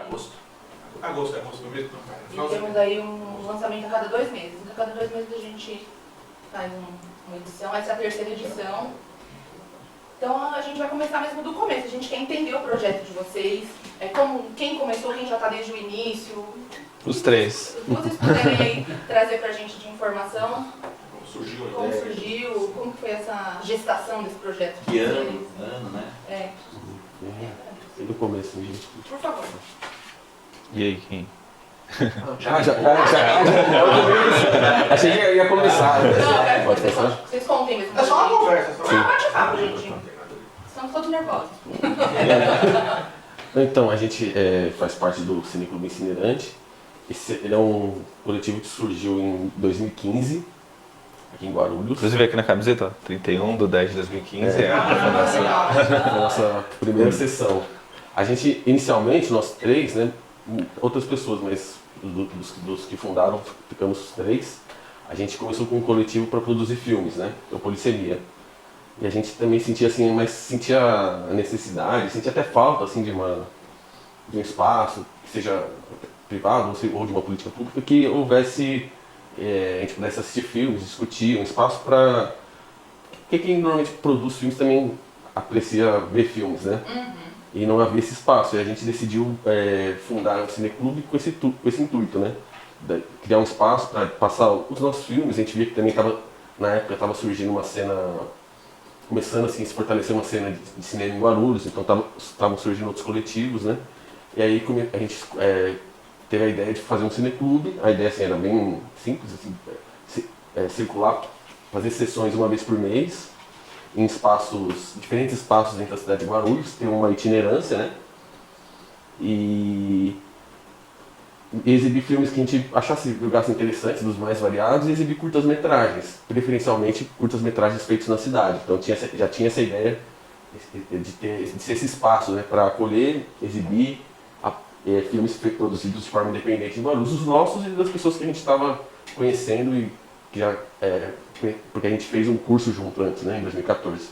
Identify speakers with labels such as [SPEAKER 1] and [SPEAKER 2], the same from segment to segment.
[SPEAKER 1] Agosto.
[SPEAKER 2] Agosto mesmo.
[SPEAKER 3] E temos aí um lançamento a cada 2 meses. A cada 2 meses a gente faz uma edição, essa é a terceira edição. Então a gente vai começar mesmo do começo, a gente quer entender o projeto de vocês, quem começou, quem já está desde o início.
[SPEAKER 4] Os três.
[SPEAKER 3] Se vocês puderem aí trazer pra gente de informação,
[SPEAKER 2] Como surgiu
[SPEAKER 3] como foi essa gestação desse projeto.
[SPEAKER 1] Que ano, né?
[SPEAKER 5] Do começo, gente.
[SPEAKER 3] Por favor.
[SPEAKER 4] E aí, quem?
[SPEAKER 5] Já. Achei que ia começar.
[SPEAKER 3] Não,
[SPEAKER 5] Pode começar?
[SPEAKER 3] vocês contem mesmo.
[SPEAKER 2] É só uma conversa.
[SPEAKER 3] Não, bate-papo, gente. Estamos todos nervosos.
[SPEAKER 5] Então, a gente faz parte do Cineclube Incinerante. Ele é um coletivo que surgiu em 2015, aqui em Guarulhos.
[SPEAKER 4] Inclusive aqui na camiseta, ó, 31/10/2015 é a fundação.
[SPEAKER 5] A nossa primeira sessão. A gente, inicialmente, nós três, né, outras pessoas, mas dos que fundaram, ficamos os três. A gente começou com um coletivo para produzir filmes, né, o Polissemia. E a gente também sentia assim, mas sentia a necessidade, sentia até falta assim de um espaço, que seja privado ou de uma política pública, que houvesse, a gente pudesse assistir filmes, discutir, um espaço para quem normalmente produz filmes também aprecia ver filmes, né? E não havia esse espaço. E a gente decidiu fundar um cineclube com esse intuito, né? Criar um espaço para passar os nossos filmes. A gente via que também na época estava surgindo uma cena, começando assim, a se fortalecer uma cena de cinema em Guarulhos, então estavam surgindo outros coletivos, né? E aí a gente teve a ideia de fazer um cineclube. A ideia assim, era bem simples, assim, circular, fazer sessões uma vez por mês, em diferentes espaços dentro da cidade de Guarulhos, ter uma itinerância, né? E exibir filmes que a gente achasse julgasse interessantes, dos mais variados, e exibir curtas-metragens, preferencialmente curtas-metragens feitos na cidade. Então já tinha essa ideia de ser esse espaço, né, para acolher, exibir filmes produzidos de forma independente em Guarulhos, os nossos e das pessoas que a gente estava conhecendo e que já porque a gente fez um curso junto antes, né, em 2014.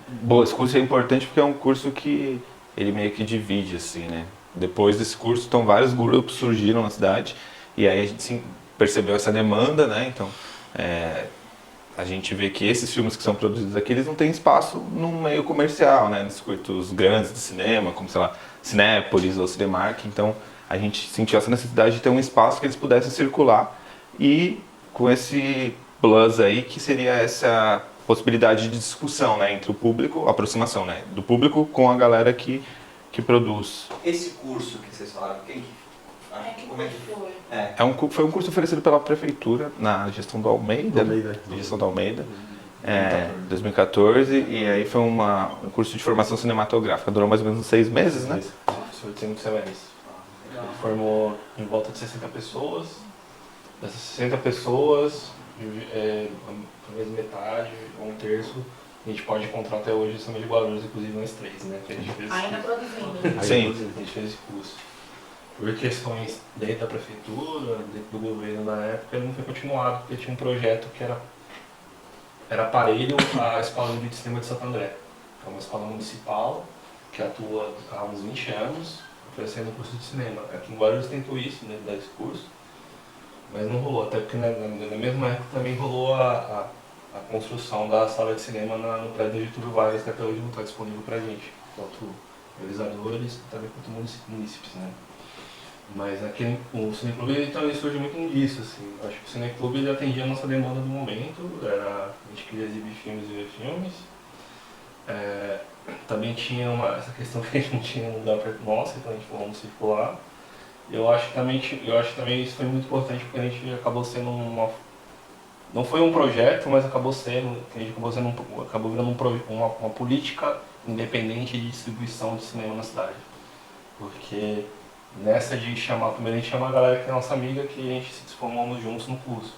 [SPEAKER 4] Bom, esse curso é importante porque é um curso que ele meio que divide, assim, né? Depois desse curso, então, vários grupos surgiram na cidade e aí a gente percebeu essa demanda, né? Então, a gente vê que esses filmes que são produzidos aqui, eles não têm espaço no meio comercial, né? Nos circuitos grandes de cinema, como, sei lá, Cinépolis ou Cinemark. Então, a gente sentiu essa necessidade de ter um espaço que eles pudessem circular e com esse plus aí, que seria essa possibilidade de discussão, né, entre o público, aproximação, né, do público com a galera que produz.
[SPEAKER 1] Esse curso que vocês falaram, como é que
[SPEAKER 3] foi?
[SPEAKER 4] Foi um curso oferecido pela prefeitura na gestão do Almeida. Gestão do Almeida, 2014, e aí foi um curso de formação cinematográfica, durou mais ou menos 6 meses, né?
[SPEAKER 6] Foi 5 semestres. Ele formou em volta de 60 pessoas. Dessas 60 pessoas, talvez metade ou um terço, a gente pode encontrar até hoje em de Guarulhos, inclusive nós três, né? Que a gente fez
[SPEAKER 3] Ainda produzindo.
[SPEAKER 4] Sim.
[SPEAKER 6] A gente fez esse curso. Por questões dentro da prefeitura, dentro do governo na época, ele não foi continuado, porque tinha um projeto que era parelho à Escola de Cinema de Santo André. É uma escola municipal que atua há uns 20 anos, oferecendo um curso de cinema. Aqui em Guarulhos tentou isso, né, dar esse curso, mas não rolou, até porque na mesma época também rolou a construção da sala de cinema no prédio do Getúlio Vargas, que até hoje não está disponível para a gente, tanto realizadores também quanto munícipes, né? Mas o Cineclube ele também surge muito disso, assim. Eu acho que o Cineclube ele atendia a nossa demanda do momento, a gente queria exibir filmes e ver filmes. Também tinha essa questão que a gente não tinha um lugar para nós, então a gente falou, vamos circular. Eu acho que também isso foi muito importante porque a gente acabou sendo não foi um projeto, mas acabou virando uma política independente de distribuição de cinema na cidade. Porque nessa de primeiro a gente chama a galera que é nossa amiga, que a gente se transformamos juntos no curso.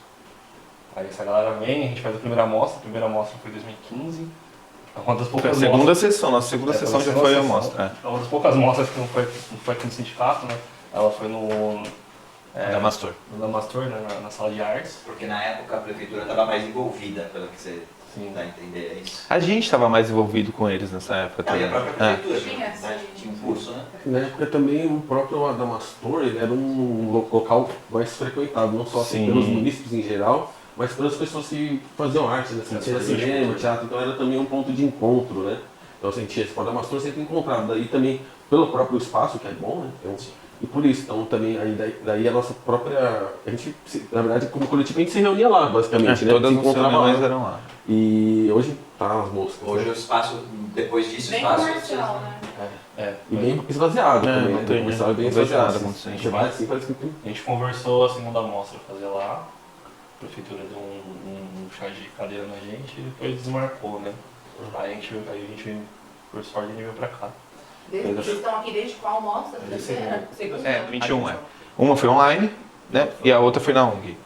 [SPEAKER 6] Aí essa galera vem, a gente faz a primeira amostra foi em 2015. Uma das poucas
[SPEAKER 4] nossa segunda sessão já foi a amostra.
[SPEAKER 6] Uma das poucas mostras que não foi aqui no sindicato, né? Ela foi no
[SPEAKER 4] Damastor.
[SPEAKER 6] No Damastor, né? Na sala de artes.
[SPEAKER 1] Porque na época a prefeitura estava mais envolvida, pelo que você dá a entender, é isso?
[SPEAKER 4] A gente estava mais envolvido com eles nessa época
[SPEAKER 1] E a
[SPEAKER 4] também.
[SPEAKER 1] própria prefeitura
[SPEAKER 3] Tinha,
[SPEAKER 1] né?
[SPEAKER 3] sim.
[SPEAKER 1] Tinha um curso, né?
[SPEAKER 5] Na época também o próprio Adamastor ele era um local mais frequentado, não só assim,
[SPEAKER 4] Sim.
[SPEAKER 5] pelos munícipes em geral, mas pelas pessoas que faziam arte, né? Assim, tinha cinema, teatro, então era também um ponto de encontro, né? Então assim, tinha esse Adamastor sempre encontrado. Daí também, pelo próprio espaço, que é bom, né? Então, e por isso, então também daí a nossa própria. A gente, na verdade, como coletivo, a gente se reunia lá, basicamente, né?
[SPEAKER 4] Todas
[SPEAKER 5] Se
[SPEAKER 4] as
[SPEAKER 5] encontrava
[SPEAKER 4] reuniões
[SPEAKER 5] lá.
[SPEAKER 4] eram lá.
[SPEAKER 5] E hoje tá as moscas.
[SPEAKER 1] Hoje
[SPEAKER 5] né?
[SPEAKER 1] o espaço, depois disso, o
[SPEAKER 3] Bem
[SPEAKER 1] espaço...
[SPEAKER 3] comercial, né?
[SPEAKER 5] E bem esvaziado também,
[SPEAKER 4] não
[SPEAKER 5] né?
[SPEAKER 4] tem,
[SPEAKER 5] Comercial é bem
[SPEAKER 4] não vejo
[SPEAKER 5] esvaziado.
[SPEAKER 4] nada
[SPEAKER 5] Assim.
[SPEAKER 4] acontecendo.
[SPEAKER 5] Você vai assim, parece que tem.
[SPEAKER 6] A gente conversou a segunda amostra fazer lá, a prefeitura deu um chá de cadeira na gente e depois desmarcou, né? Aí a gente, por sorte, a gente veio pra cá.
[SPEAKER 3] Vocês estão aqui desde qual mostra?
[SPEAKER 6] Terceira.
[SPEAKER 3] Segunda?
[SPEAKER 4] É, 21 é. Uma foi online, né? E a outra foi na ONG.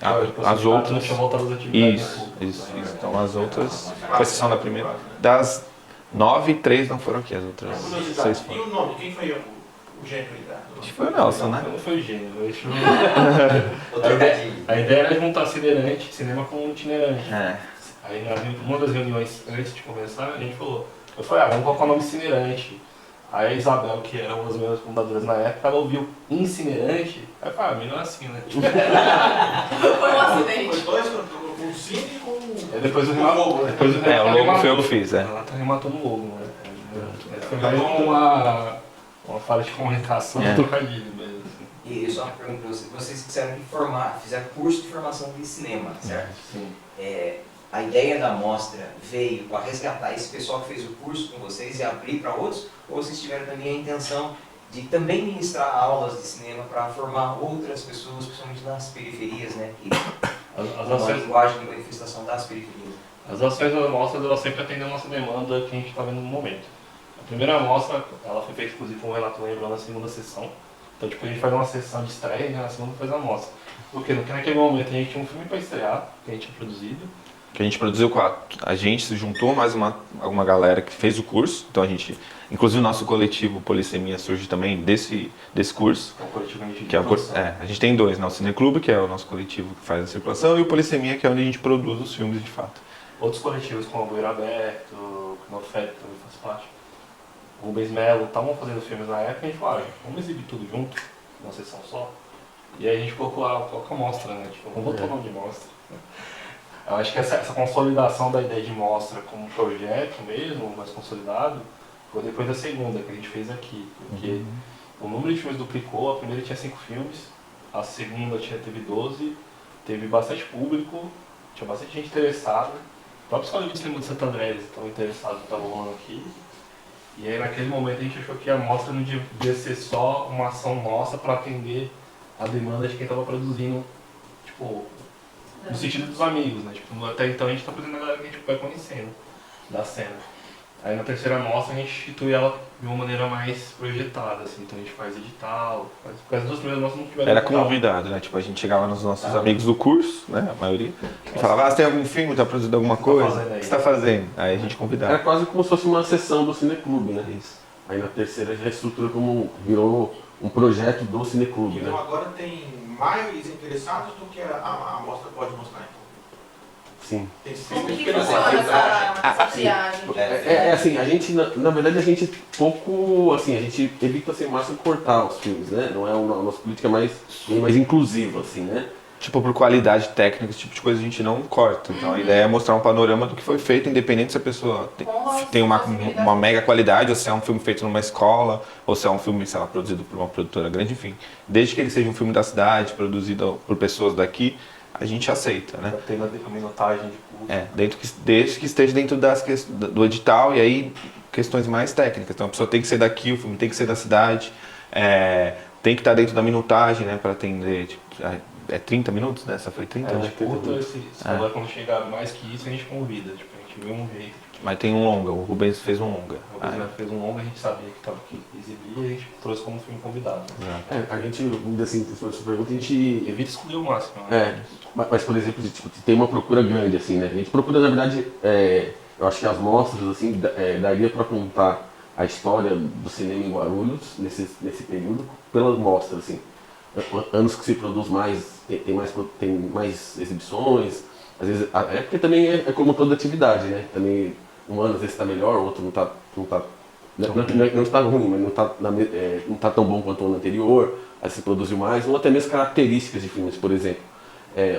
[SPEAKER 4] As
[SPEAKER 6] Não
[SPEAKER 4] outras.
[SPEAKER 6] tinha voltado às atividades.
[SPEAKER 4] Isso. Então as outras. Com exceção da primeira. Das 9, 3 não foram aqui, as outras 6
[SPEAKER 2] Curiosidade, e
[SPEAKER 4] foram.
[SPEAKER 2] o nome? Quem foi o gênio aí da...
[SPEAKER 4] Acho que foi o Nelson, né?
[SPEAKER 6] Não foi gênio, eu acho.
[SPEAKER 1] O trocadilho.
[SPEAKER 6] A ideia era juntar cinema com itinerante.
[SPEAKER 4] É.
[SPEAKER 6] Aí uma das reuniões antes de começar, a gente falou, eu falei, vamos colocar o nome Incinerante. Aí a Isabel, que era uma das minhas fundadoras na época, ela ouviu Incinerante, aí eu falei, melhor assim, né?
[SPEAKER 3] Foi um acidente.
[SPEAKER 2] Foi dois, com o cine e com
[SPEAKER 6] Aí depois o
[SPEAKER 2] com
[SPEAKER 6] Renato.
[SPEAKER 2] logo, né?
[SPEAKER 6] Depois o
[SPEAKER 4] É, o logo foi eu que fiz, é.
[SPEAKER 6] Ela tá rematando o logo, né? Foi mais uma falha de comunicação,
[SPEAKER 4] É.
[SPEAKER 6] um trocadilho mesmo. Assim.
[SPEAKER 1] E só uma pergunta pra vocês. Vocês quiseram fizeram curso de formação de cinema, certo?
[SPEAKER 6] Sim.
[SPEAKER 1] A ideia da mostra veio para resgatar esse pessoal que fez o curso com vocês e abrir para outros? Ou vocês tiveram também a intenção de também ministrar aulas de cinema para formar outras pessoas, principalmente nas periferias, né? Que
[SPEAKER 6] As
[SPEAKER 1] uma
[SPEAKER 6] ações,
[SPEAKER 1] linguagem de manifestação das periferias.
[SPEAKER 6] as ações das amostras, elas sempre atendem a nossa demanda que a gente está vendo no momento. A primeira amostra, ela foi feita inclusive com o Renato lembrou na segunda sessão. Então, tipo, a gente faz uma sessão de estreia e na segunda faz a amostra. Porque naquele momento a gente tinha um filme para estrear, que a gente tinha produzido.
[SPEAKER 4] Que a gente produziu 4. A gente se juntou mais alguma galera que fez o curso. Então a gente, inclusive o nosso coletivo Polissemia surge também desse curso.
[SPEAKER 6] Que é um coletivo
[SPEAKER 4] Que é a gente tem 2, né? O Cineclube, que é o nosso coletivo que faz a circulação, e o Polissemia, que é onde a gente produz os filmes de fato.
[SPEAKER 6] Outros coletivos como o Bueiro Aberto, o Knofed, que também faz parte, o Rubens Melo, estavam fazendo filmes na época e a gente falou, vamos exibir tudo junto, numa sessão só. E aí a gente colocou a mostra, né? Tipo, vamos botar o nome de mostra. Eu acho que essa consolidação da ideia de mostra como projeto mesmo, mais consolidado, foi depois da segunda que a gente fez aqui. Porque o número de filmes duplicou, a primeira tinha 5 filmes, a segunda teve 12, teve bastante público, tinha bastante gente interessada. O próprio Escola de Cinema de Santo André estavam interessados, estavam rolando aqui. E aí naquele momento a gente achou que a mostra não devia ser só uma ação nossa para atender a demanda de quem estava produzindo, tipo, no sentido dos amigos, né? Tipo, até então a gente está fazendo a galera que a gente vai conhecendo da cena. Aí na terceira amostra a gente institui ela de uma maneira mais projetada, assim, então a gente faz edital, porque as duas primeiras amostras não tiveram
[SPEAKER 4] Era
[SPEAKER 6] edital.
[SPEAKER 4] convidado, né? Tipo, a gente chegava nos nossos amigos do curso, né? A maioria. E falava, você tem algum filme, tá produzindo alguma coisa?
[SPEAKER 6] fazendo
[SPEAKER 4] O
[SPEAKER 6] aí?
[SPEAKER 4] que você tá fazendo? Aí a gente
[SPEAKER 5] Era
[SPEAKER 4] convidava.
[SPEAKER 5] quase como se fosse uma sessão do Cineclube, né?
[SPEAKER 4] Isso.
[SPEAKER 5] Aí na terceira já estrutura como virou um projeto do Cineclube,
[SPEAKER 2] Então
[SPEAKER 5] né?
[SPEAKER 2] agora tem mais interessados do que a amostra pode mostrar, então.
[SPEAKER 5] Sim.
[SPEAKER 2] Tem
[SPEAKER 3] Como
[SPEAKER 2] filmes
[SPEAKER 3] que
[SPEAKER 2] que não
[SPEAKER 3] funciona
[SPEAKER 2] tem
[SPEAKER 3] essa triagem?
[SPEAKER 5] É assim, a gente, na verdade, a gente pouco, assim, a gente evita sem máximo cortar os filmes, né? Não é a nossa política mais inclusiva, assim, né?
[SPEAKER 4] Tipo, por qualidade técnica, esse tipo de coisa a gente não corta. Então a ideia é mostrar um panorama do que foi feito, independente se a pessoa tem uma mega qualidade, ou se é um filme feito numa escola, ou se é um filme, sei lá, produzido por uma produtora grande, enfim. Desde que ele seja um filme da cidade, produzido por pessoas daqui, a gente aceita, né?
[SPEAKER 6] Tem a minutagem de custo.
[SPEAKER 4] Desde que esteja dentro do edital, e aí questões mais técnicas. Então a pessoa tem que ser daqui, o filme tem que ser da cidade, tem que estar dentro da minutagem, né, para atender, tipo, 30 minutos, né? Essa foi 30?
[SPEAKER 6] A
[SPEAKER 4] né?
[SPEAKER 6] gente curta, se agora quando chegar mais que isso, a gente convida. Tipo, a gente vê um jeito.
[SPEAKER 4] Mas tem um longa, o Rubens fez um longa.
[SPEAKER 6] O Rubens fez um longo, a gente sabia que estava aqui exibir e a gente trouxe como filme convidado.
[SPEAKER 4] Exato.
[SPEAKER 5] A gente, assim, se for essa pergunta, a gente...
[SPEAKER 6] Evita excluir o máximo. Né?
[SPEAKER 5] Mas, por exemplo, tipo, tem uma procura grande, assim, né? A gente procura, na verdade, eu acho que as mostras, assim, daria para contar a história do cinema em Guarulhos nesse período pelas mostras, assim. Anos que se produz mais, tem mais exibições, às vezes, porque também é como toda atividade, né? Também um ano às vezes está melhor, o outro não tá não está ruim, mas não está tão bom quanto o ano anterior, aí se produziu mais, ou até mesmo características de filmes, por exemplo.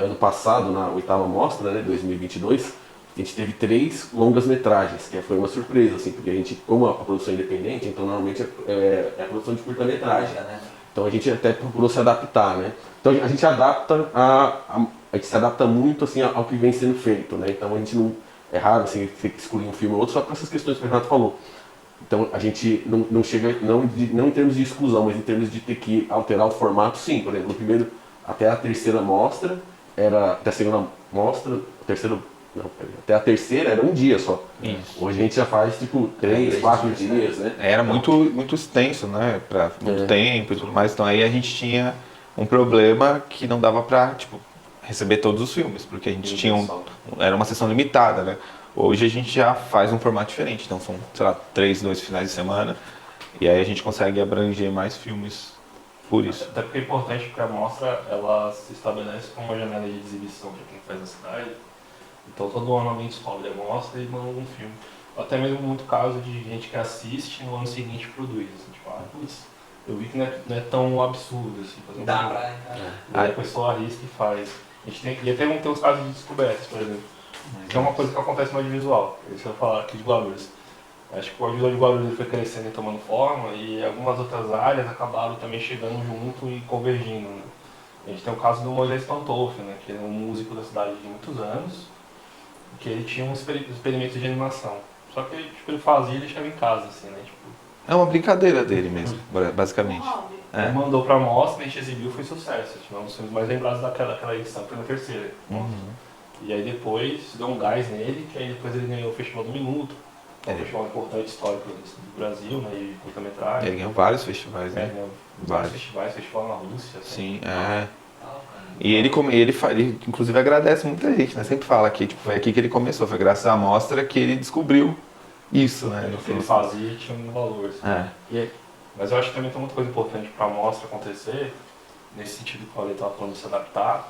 [SPEAKER 5] Ano passado, na 8ª mostra, né, 2022, a gente teve 3 longas-metragens, que foi uma surpresa, assim, porque a gente, como a produção é independente, então normalmente é a produção de curta-metragem. Então a gente até procurou se adaptar, né? Então a gente adapta a gente se adapta muito assim ao que vem sendo feito, né? Então a gente não é raro assim ter que escolher um filme ou outro só para essas questões que o Renato falou. Então a gente não chega não em termos de exclusão, mas em termos de ter que alterar o formato, sim. Por exemplo, no primeiro até a terceira mostra até a segunda mostra, até a terceira era um dia só.
[SPEAKER 4] Isso.
[SPEAKER 5] Hoje a gente já faz tipo 3, 4 dias, né?
[SPEAKER 4] Era muito extenso, né? Pra muito tempo e tudo mais. Então aí a gente tinha um problema que não dava pra, tipo, receber todos os filmes, porque a gente tinha era uma sessão limitada, né? Hoje a gente já faz um formato diferente, então são, sei lá, 2 finais de semana, e aí a gente consegue abranger mais filmes por isso.
[SPEAKER 6] Até porque é importante, porque a mostra ela se estabelece como uma janela de exibição de quem faz a cidade. Então todo ano alguém descobre a mostra e manda algum filme. Até mesmo muito caso de gente que assiste e no ano seguinte produz. Assim, tipo, putz, eu vi que não é tão absurdo assim, fazer um
[SPEAKER 1] Dá
[SPEAKER 6] filme.
[SPEAKER 1] pra...
[SPEAKER 6] Aí a pessoa arrisca e faz. A gente e até tem uns casos de descobertas, por exemplo. Que é uma coisa que acontece no audiovisual. Isso eu vou falar aqui de Guarulhos. Acho que o audiovisual de Guarulhos foi crescendo e tomando forma, e algumas outras áreas acabaram também chegando junto e convergindo. Né? A gente tem o caso do Moisés Pantolfi, né, que é um músico da cidade de muitos anos, que ele tinha um experimento de animação. Só que tipo, ele fazia e deixava em casa, assim, né? Tipo,
[SPEAKER 4] É uma brincadeira dele mesmo, basicamente.
[SPEAKER 6] ele mandou pra mostra, a gente exibiu, foi sucesso. Tipo, é um dos filmes mais lembrados daquela edição, que foi na terceira. E aí depois deu um gás nele, que aí depois ele ganhou o Festival do Minuto. É um festival importante histórico do Brasil, né, de curta-metragem.
[SPEAKER 4] Ele ganhou vários festivais, né?
[SPEAKER 6] Ganhou vários festivais, festival na Rússia.
[SPEAKER 4] Sim, E ele inclusive agradece muita gente, né? Sempre fala que tipo, foi aqui que ele começou, foi graças à mostra que ele descobriu isso, né?
[SPEAKER 6] O que ele fazia tinha um valor. Assim. Mas eu acho que também tem muita coisa importante para a mostra acontecer, nesse sentido que o Ale estava falando de se adaptar.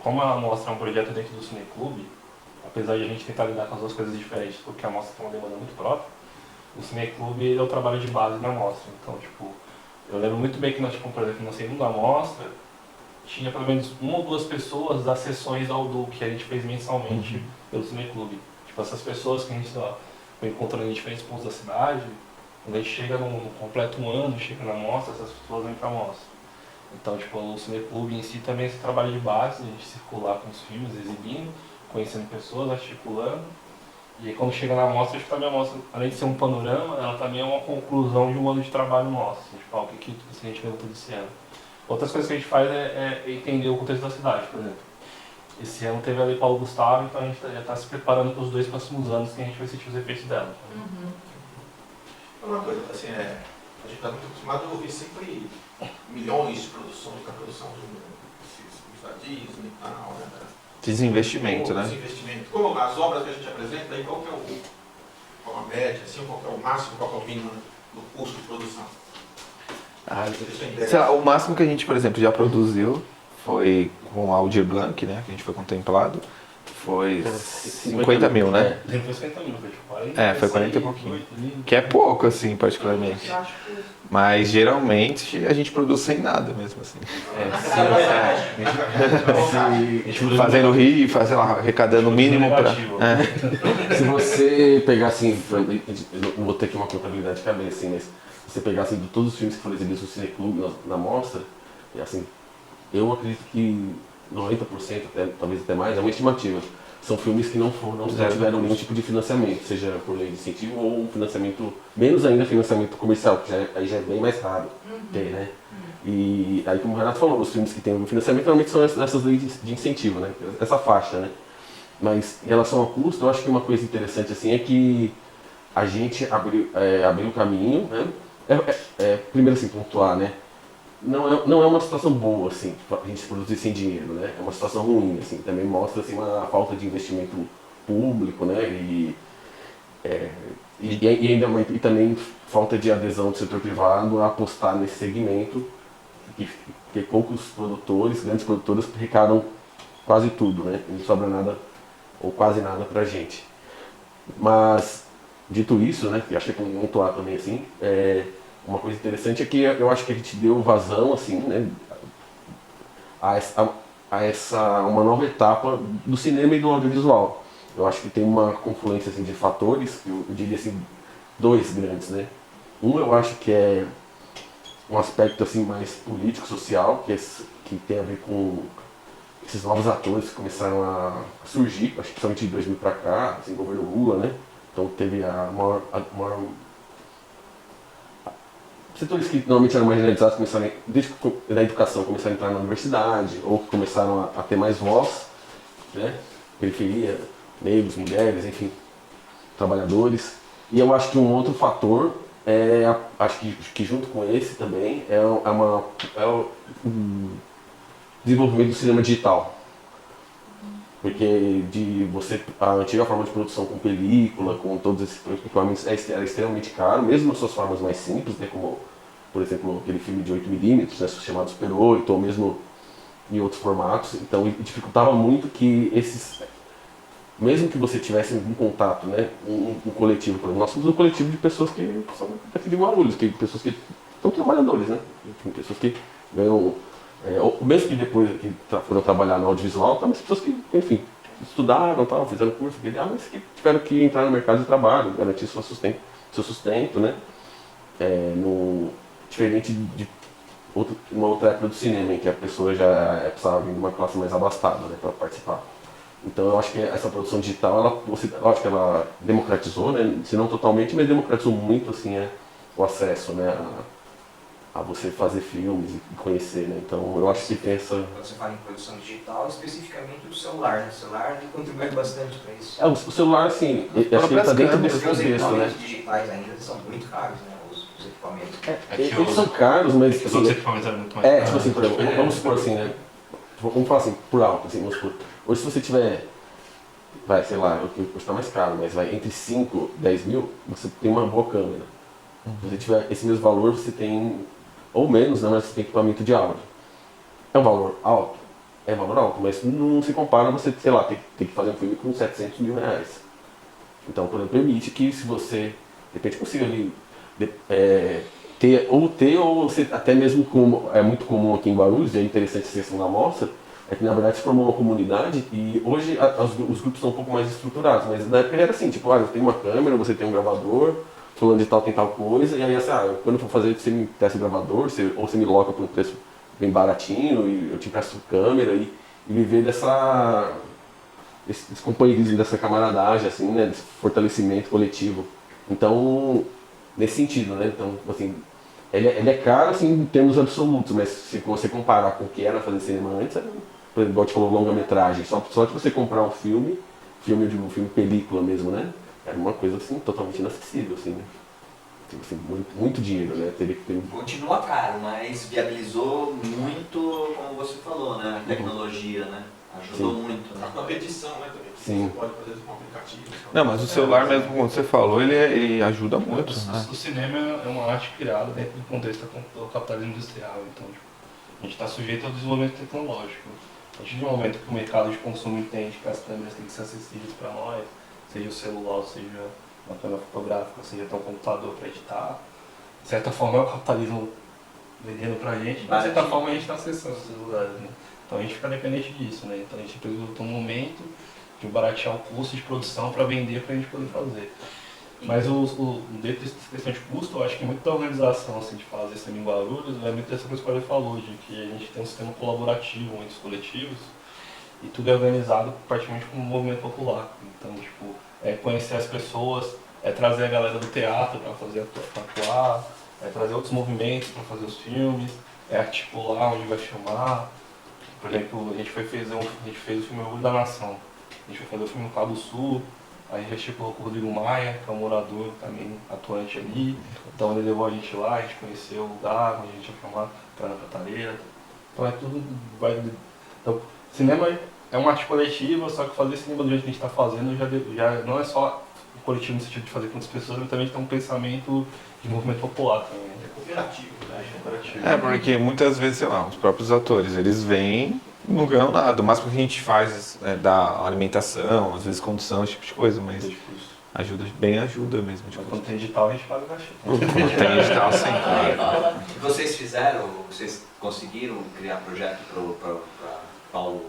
[SPEAKER 6] Como a mostra é um projeto dentro do Cineclube, apesar de a gente tentar lidar com as duas coisas diferentes, porque a mostra tem uma demanda muito própria, o Cineclube é o trabalho de base da mostra. Então, tipo, eu lembro muito bem que nós, tipo, por exemplo, na segunda mostra, tinha pelo menos 1 ou 2 pessoas das sessões ao Du, que a gente fez mensalmente pelo Cineclube. Tipo, essas pessoas que a gente foi encontrando em diferentes pontos da cidade, quando a gente chega no completo um ano, chega na mostra, essas pessoas vêm pra mostra. Então, tipo, o Cineclube em si também é esse trabalho de base, a gente circular com os filmes, exibindo, conhecendo pessoas, articulando. E aí, quando chega na mostra, acho que também a mostra, além de ser um panorama, ela também é uma conclusão de um ano de trabalho nosso. Tipo, o que a gente levou todo esse ano. Outras coisas que a gente faz é entender o contexto da cidade, por exemplo. Esse ano teve a Lei Paulo Gustavo, então a gente já está se preparando para os 2 próximos anos que a gente vai sentir os efeitos dela.
[SPEAKER 2] Uma coisa, assim, a gente está muito acostumado a ouvir sempre milhões de produções, da produção da Disney e tal, né?
[SPEAKER 4] Desinvestimento, né?
[SPEAKER 2] Desinvestimento. Como as obras que a gente apresenta, aí qual que é qual a média, assim, qual que é o máximo, qual que é o mínimo do custo de produção?
[SPEAKER 4] Sei lá, o máximo que a gente, por exemplo, já produziu foi com a Aldir Blanc, né? Que a gente foi contemplado. Foi 50 mil, né?
[SPEAKER 6] Foi 50 mil, foi tipo 40.
[SPEAKER 4] Foi 40 e pouquinho. Que é pouco, assim, particularmente. Mas geralmente a gente produz sem nada mesmo, assim. Fazendo rifa, sei lá, arrecadando o mínimo pra.
[SPEAKER 5] Se você pegar assim, eu não vou ter aqui uma contabilidade de cabeça, assim, mas se você pegar assim, de todos os filmes que foram exibidos no Cineclube, na mostra, e assim, eu acredito que 90%, talvez até mais, é uma estimativa. São filmes que não tiveram nenhum tipo de financiamento, seja por lei de incentivo ou um financiamento, menos ainda financiamento comercial, que aí já é bem mais raro ter, né? E aí, como o Renato falou, os filmes que têm um financiamento normalmente são essas leis de incentivo, né? Essa faixa, né? Mas em relação ao custo, eu acho que uma coisa interessante assim é que a gente abriu o caminho, né? Primeiro assim, pontuar, né? Não é uma situação boa, assim, a gente produzir sem dinheiro, né? É uma situação ruim, assim, também mostra assim, uma falta de investimento público, né? E também falta de adesão do setor privado a apostar nesse segmento, que poucos produtores, grandes produtores, arrecadam quase tudo, né? Não sobra nada ou quase nada pra gente. Mas Dito isso, né, que acho que é como pontuar também assim, uma coisa interessante é que eu acho que a gente deu vazão assim, né, a essa uma nova etapa do cinema e do audiovisual. Eu acho que tem uma confluência assim, de fatores, eu diria assim, dois grandes, né. Um eu acho que é um aspecto assim mais político, social, que tem a ver com esses novos atores que começaram a surgir, acho que principalmente de 2000 para cá, assim, governo Lula, né? Então teve a maior setores que normalmente eram marginalizados começaram, desde da educação, começaram a entrar na universidade, ou começaram a ter mais voz, né? Periferia, negros, mulheres, enfim, trabalhadores. E eu acho que um outro fator acho que junto com esse também é o desenvolvimento do cinema digital. Porque a antiga forma de produção com película, com todos esses equipamentos, era extremamente caro, mesmo nas suas formas mais simples, né, como, por exemplo, aquele filme de 8mm, né, chamado Super 8, ou mesmo em outros formatos. Então, dificultava muito que mesmo que você tivesse um contato, né, um coletivo, por exemplo, nós somos um coletivo de pessoas que são daqui de Guarulhos, pessoas que são trabalhadores, né, pessoas que ganham, mesmo que depois que foram trabalhar no audiovisual, mas pessoas que, enfim, estudaram, tal, fizeram curso, mas que tiveram que entrar no mercado de trabalho, garantir seu sustento, né, diferente de uma outra época do cinema, em que a pessoa já precisava vir de uma classe mais abastada, né, para participar. Então eu acho que essa produção digital, eu acho que ela democratizou, né? Se não totalmente, mas democratizou muito assim, o acesso, né? A você fazer filmes e conhecer, né? Então eu acho que tem essa...
[SPEAKER 1] Quando você fala em produção digital, especificamente do celular, né? O celular ele contribui bastante para isso.
[SPEAKER 5] O celular, assim, acho que ele está dentro desse
[SPEAKER 1] Porque os
[SPEAKER 5] contexto, né?
[SPEAKER 1] equipamentos digitais ainda são muito caros, né? Os equipamentos.
[SPEAKER 5] Eles são caros, mas...
[SPEAKER 6] Os
[SPEAKER 5] Assim,
[SPEAKER 6] outros equipamentos eram muito mais caros.
[SPEAKER 5] tipo assim, por exemplo, vamos supor assim, né? Vamos falar assim, por alto, assim, vamos supor. Hoje se você tiver, sei lá, o que custa mais caro, mas vai entre 5 e 10 mil, você tem uma boa câmera. Se você tiver esse mesmo valor, você tem, ou menos, né, mas você tem equipamento de áudio. É um valor alto? É um valor alto, mas não se compara você, sei lá, ter que fazer um filme com 700 mil reais. Então, por exemplo, permite que se você, de repente, consiga ali, ou você, até mesmo como é muito comum aqui em Guarulhos, e é interessante essa questão da mostra, é que na verdade se formou uma comunidade e hoje os grupos são um pouco mais estruturados, mas na época era assim, tipo, eu tenho uma câmera, você tem um gravador, fulano de tal tem tal coisa, e aí assim, quando eu for fazer, você me testa o gravador, ou você me loca por um preço bem baratinho, e eu te empresto câmera, e viver desse companheirismo, dessa camaradagem, assim, né, desse fortalecimento coletivo. Então, nesse sentido, né, então, assim, ele é caro, assim, em termos absolutos, mas se você comparar com o que era fazer cinema antes, por exemplo, igual te falou, longa-metragem, só de você comprar um filme película mesmo, né, era uma coisa, assim, totalmente inacessível, assim, né. Tipo assim, muito dinheiro, né, teria que ter...
[SPEAKER 7] Continua caro, mas viabilizou muito, como você falou, né, a tecnologia, né, ajudou muito, né.
[SPEAKER 2] A edição, né, também.
[SPEAKER 5] Sim.
[SPEAKER 2] Você pode fazer com um aplicativo.
[SPEAKER 4] Não, mas o celular mesmo, como você falou, ele ajuda muito, né?
[SPEAKER 6] O cinema é uma arte criada dentro do contexto do capitalismo industrial, então tipo, a gente está sujeito ao desenvolvimento tecnológico. A partir do momento que o mercado de consumo entende que as câmeras têm que ser acessíveis para nós, seja o celular, seja uma câmera fotográfica, seja até um computador para editar, de certa forma é o capitalismo vendendo para a gente, de certa forma a gente está acessando esses lugares, né? Então a gente fica dependente disso, né? Então a gente precisa ter um momento de baratear o custo de produção para vender, para a gente poder fazer. Mas dentro dessa questão de custo, eu acho que muito da organização assim, de fazer cinema em Guarulhos é muito dessa coisa que ele falou, de que a gente tem um sistema colaborativo entre os coletivos e tudo é organizado praticamente como um movimento popular. Então, tipo, conhecer as pessoas, trazer a galera do teatro para atuar, trazer outros movimentos para fazer os filmes, articular onde vai filmar. Por exemplo, a gente fez o filme Orgulho da Nação. A gente foi fazer o filme no Cabo Sul, aí a gente articulou com o Rodrigo Maia, que é um morador também atuante ali. Então ele levou a gente lá, a gente conheceu o lugar onde a gente ia filmar, para na Catareira. Então tudo vai... Então, cinema é uma arte coletiva, só que fazer cinema do jeito que a gente está fazendo já não é só coletivo no sentido de fazer com as pessoas, mas também tem um pensamento de movimento popular também.
[SPEAKER 2] É cooperativo, né?
[SPEAKER 4] Porque muitas vezes, sei lá, os próprios atores, eles vêm e não ganham nada. O máximo que a gente faz é dar alimentação, às vezes condução, esse tipo de coisa, mas ajuda mesmo.
[SPEAKER 6] Mas quando tem edital, a gente paga o cachê.
[SPEAKER 4] Quando tem edital, sim, claro.
[SPEAKER 7] E vocês fizeram, vocês conseguiram criar projeto para Paulo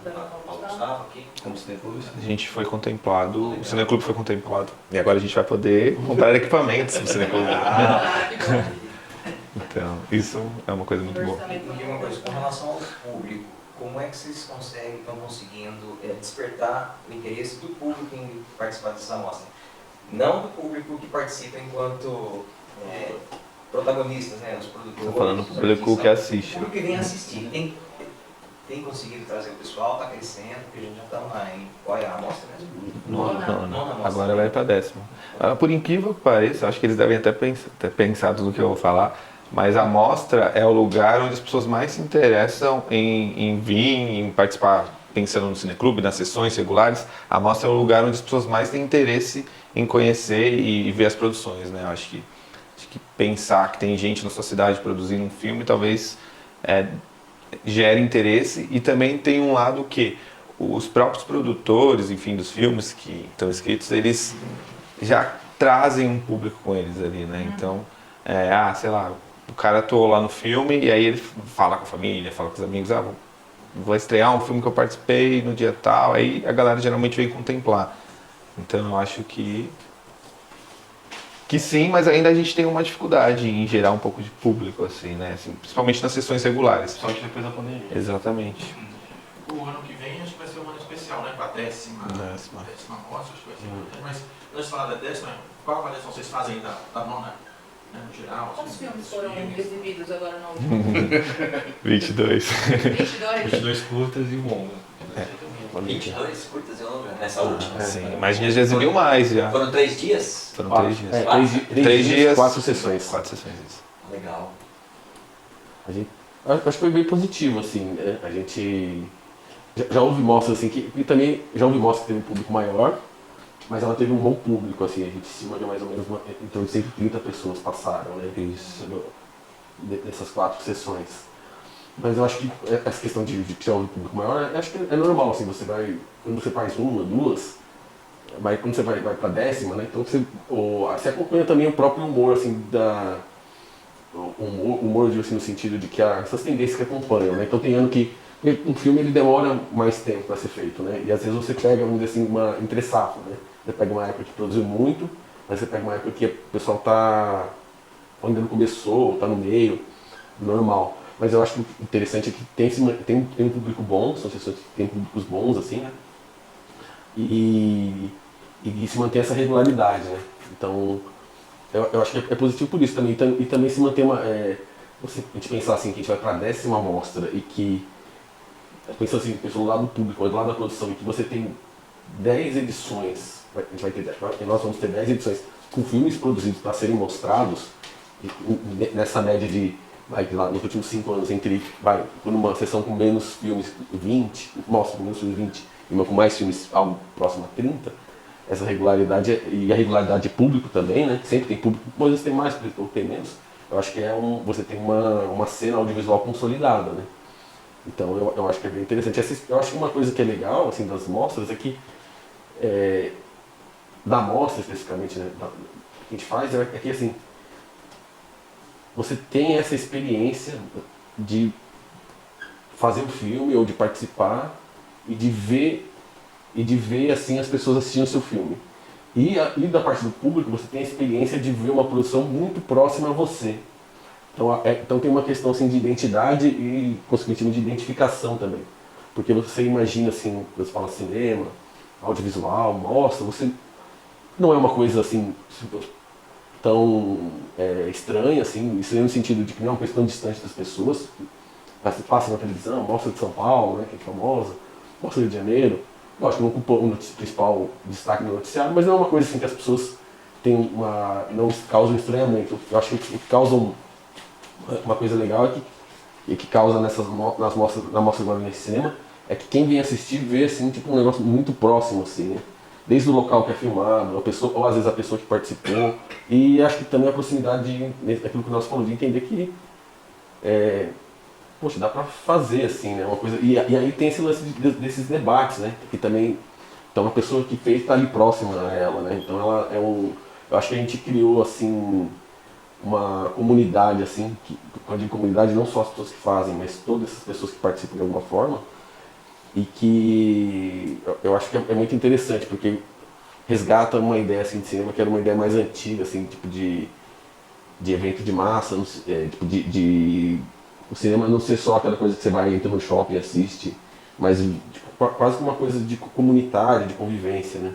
[SPEAKER 7] Gustavo aqui?
[SPEAKER 6] Como cineclube, sim.
[SPEAKER 4] A gente foi contemplado, o Cineclube foi contemplado. E agora a gente vai poder comprar equipamentos no Cineclube.
[SPEAKER 3] Ah, que bom.
[SPEAKER 4] Então, isso é uma coisa muito boa.
[SPEAKER 1] E uma coisa, com relação ao público, como é que vocês estão conseguindo despertar o interesse do público em participar dessa amostra? Não do público que participa enquanto protagonistas, né, os produtores.
[SPEAKER 4] Estou falando do
[SPEAKER 1] os
[SPEAKER 4] público
[SPEAKER 1] artistas,
[SPEAKER 4] que assiste.
[SPEAKER 1] O público que vem assistir. Tem conseguido trazer o pessoal, está crescendo, porque a gente já está lá em... Qual é a amostra mesmo?
[SPEAKER 4] Não.
[SPEAKER 1] Nona amostra.
[SPEAKER 4] Agora vai para 10ª. Por incrível que pareça, acho que eles devem até ter pensado no que eu vou falar, mas a amostra é o lugar onde as pessoas mais se interessam em vir, em participar, pensando no Cineclube, nas sessões regulares. A amostra é o lugar onde as pessoas mais têm interesse em conhecer e ver as produções, né? Acho que pensar que tem gente na sua cidade produzindo um filme talvez gere interesse, e também tem um lado que os próprios produtores, enfim, dos filmes que estão escritos, eles já trazem um público com eles ali, né? Então, sei lá, o cara atuou lá no filme e aí ele fala com a família, fala com os amigos, vou estrear um filme que eu participei no dia tal, aí a galera geralmente vem contemplar. Então eu acho que sim, mas ainda a gente tem uma dificuldade em gerar um pouco de público, assim, né? Assim, principalmente nas sessões regulares.
[SPEAKER 6] Principalmente depois da pandemia.
[SPEAKER 4] Exatamente.
[SPEAKER 2] O ano que vem acho que vai ser um ano especial, né? Para a décima mostra, acho que vai ser importante. Mas antes de falar da 10ª, qual avaliação vocês fazem da nona, né, no geral?
[SPEAKER 3] Quantos
[SPEAKER 2] assim,
[SPEAKER 3] filmes
[SPEAKER 2] dos
[SPEAKER 3] foram
[SPEAKER 2] filmes?
[SPEAKER 3] exibidos agora no último?
[SPEAKER 4] 22.
[SPEAKER 3] 22?
[SPEAKER 6] 22 curtas e um longa.
[SPEAKER 7] 22 curtas e longas nessa última.
[SPEAKER 4] Sim, mas a gente já exibiu mais já.
[SPEAKER 7] Foram 3 dias?
[SPEAKER 4] Foram 3 dias.
[SPEAKER 5] 3 dias, 4 sessões.
[SPEAKER 4] 4 sessões, isso.
[SPEAKER 7] Legal.
[SPEAKER 5] Acho que foi bem positivo, assim, né? A gente já houve mostras assim e também já houve mostras que teve um público maior, mas ela teve um bom público, assim, a gente estima que mais ou menos em torno de 130 pessoas passaram, né?
[SPEAKER 4] Isso.
[SPEAKER 5] Dessas 4 sessões. Mas eu acho que essa questão de que já houve um público maior, acho que é normal, assim, quando você faz uma, duas, mas quando você vai para a 10ª, né? Então você acompanha também o próprio humor, assim, humor assim, no sentido de que essas tendências que acompanham, né? Então tem ano que um filme ele demora mais tempo para ser feito, né? E às vezes você pega, vamos dizer assim, uma entre safra, né? Você pega uma época que produziu muito, mas você pega uma época que o pessoal ainda não começou, está no meio, normal. Mas eu acho interessante que tem um público bom, são sessões que tem públicos bons, assim, né? E se mantém essa regularidade, né? Então, eu acho que é positivo por isso também. E também se manter a gente pensar assim, que a gente vai para a 10ª amostra e que, pensando assim, do lado do público, do lado da produção, e que você tem 10 edições, nós vamos ter 10 edições com filmes produzidos para serem mostrados, nessa média de, lá nos últimos 5 anos, numa sessão com menos filmes, 20, mostra com menos filmes 20, e uma com mais filmes, algo próximo a 30, essa regularidade, e a regularidade de público também, né? Sempre tem público, às vezes tem mais, ou tem menos. Eu acho que você tem uma cena audiovisual consolidada, né? Então eu acho que é bem interessante. Eu acho que uma coisa que é legal, assim, das mostras é que, da mostra especificamente, né, que a gente faz, é que, assim, você tem essa experiência de fazer um filme ou de participar e de ver assim as pessoas assistindo o seu filme. E da parte do público você tem a experiência de ver uma produção muito próxima a você. Então tem uma questão assim de identidade e consequentemente de identificação também. Porque você imagina assim, você fala cinema, audiovisual, mostra, você não é uma coisa assim tão estranha, assim, estranha no sentido de que não é uma coisa tão distante das pessoas. Mas você passa na televisão, mostra de São Paulo, né, que é famosa, mostra Rio de Janeiro. Lógico que não ocupa o principal destaque no noticiário, mas não é uma coisa assim que as pessoas não causam estranhamento. Eu acho que o que causa uma coisa legal e que causa na mostra agora nesse cinema é que quem vem assistir vê assim, tipo, um negócio muito próximo, assim, né? Desde o local que é filmado, ou às vezes a pessoa que participou, e acho que também a proximidade daquilo que nós falamos, de entender que poxa, dá pra fazer assim, né? Uma coisa, e aí tem esse lance desses debates, né? Que também Então a pessoa que fez está ali próxima a ela, né? Então ela é eu acho que a gente criou assim uma comunidade assim, quando eu digo comunidade não só as pessoas que fazem, mas todas essas pessoas que participam de alguma forma, e que eu acho que é muito interessante porque resgata uma ideia assim de cinema que era uma ideia mais antiga, assim, tipo de evento de massa, tipo o cinema não ser só aquela coisa que você vai entra no shopping e assiste, mas tipo, quase que uma coisa de comunitária, de convivência, né?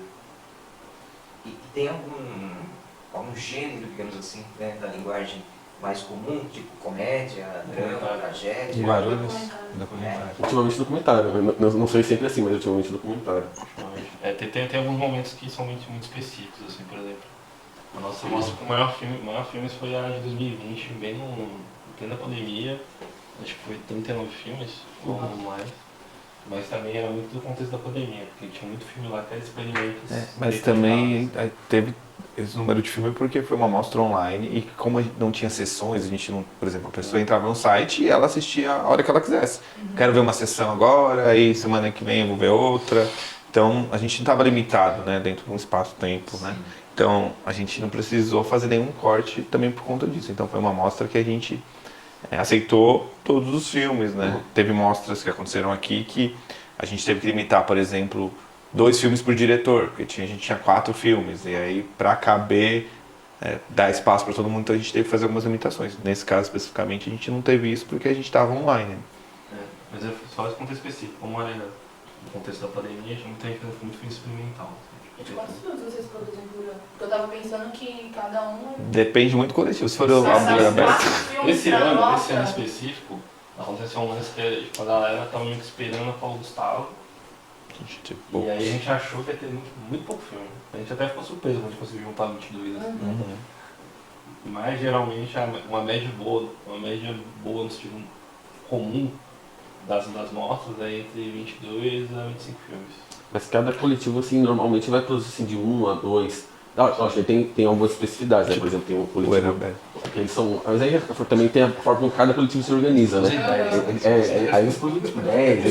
[SPEAKER 1] E tem algum gênero, digamos assim, né, da linguagem mais comum, tipo comédia, drama, tragédia?
[SPEAKER 4] Guarulhos,
[SPEAKER 3] Documentário.
[SPEAKER 4] documentário.
[SPEAKER 5] Ultimamente documentário, né? Não sei sempre assim, mas ultimamente documentário.
[SPEAKER 6] Tem alguns momentos que são muito específicos, assim, por exemplo. A nossa o maior filme foi a de 2020, bem no plena pandemia. Acho que foi 39 filmes, ou mais. Mas também era muito do contexto da pandemia, porque tinha muito filme lá que era experimentos.
[SPEAKER 4] Mas também teve esse número de filme porque foi uma mostra online e como a gente não tinha sessões, a gente não, por exemplo, a pessoa entrava no site e ela assistia a hora que ela quisesse. Quero ver uma sessão agora, aí semana que vem eu vou ver outra. Então a gente não estava limitado, né, dentro de um espaço-tempo, né? Então a gente não precisou fazer nenhum corte também por conta disso. Então foi uma mostra que a gente aceitou todos os filmes, né? Teve mostras que aconteceram aqui que a gente teve que limitar, por exemplo, 2 filmes por diretor, porque a gente tinha 4 filmes, e aí para caber, dar espaço para todo mundo, então a gente teve que fazer algumas limitações. Nesse caso especificamente a gente não teve isso porque a gente estava online.
[SPEAKER 6] Mas é só esse contexto específico, como era no contexto da pandemia, tinha muita gente fazendo muito filme experimental.
[SPEAKER 3] De quantos filmes vocês produzem por ano? Porque eu tava pensando que cada um...
[SPEAKER 4] Depende muito do coletivo, se for
[SPEAKER 3] Mas
[SPEAKER 4] aberto.
[SPEAKER 6] Esse ano específico, aconteceu um lance que tipo, a galera tava meio que esperando para o Gustavo.
[SPEAKER 4] Tipo,
[SPEAKER 6] E aí a gente achou que ia ter muito pouco filme. A gente até ficou surpreso quando a gente conseguiu juntar 22. Assim. Mas geralmente uma média boa no estilo comum das mostras é entre 22 a 25 filmes.
[SPEAKER 5] Mas cada coletivo, assim, normalmente vai produzir assim, de 1 a 2. Lógico, tem algumas especificidades, né? Por exemplo, tem um coletivo que eles são... Mas aí também tem a forma como cada coletivo se organiza, né? Aí eles produzem tipo 10.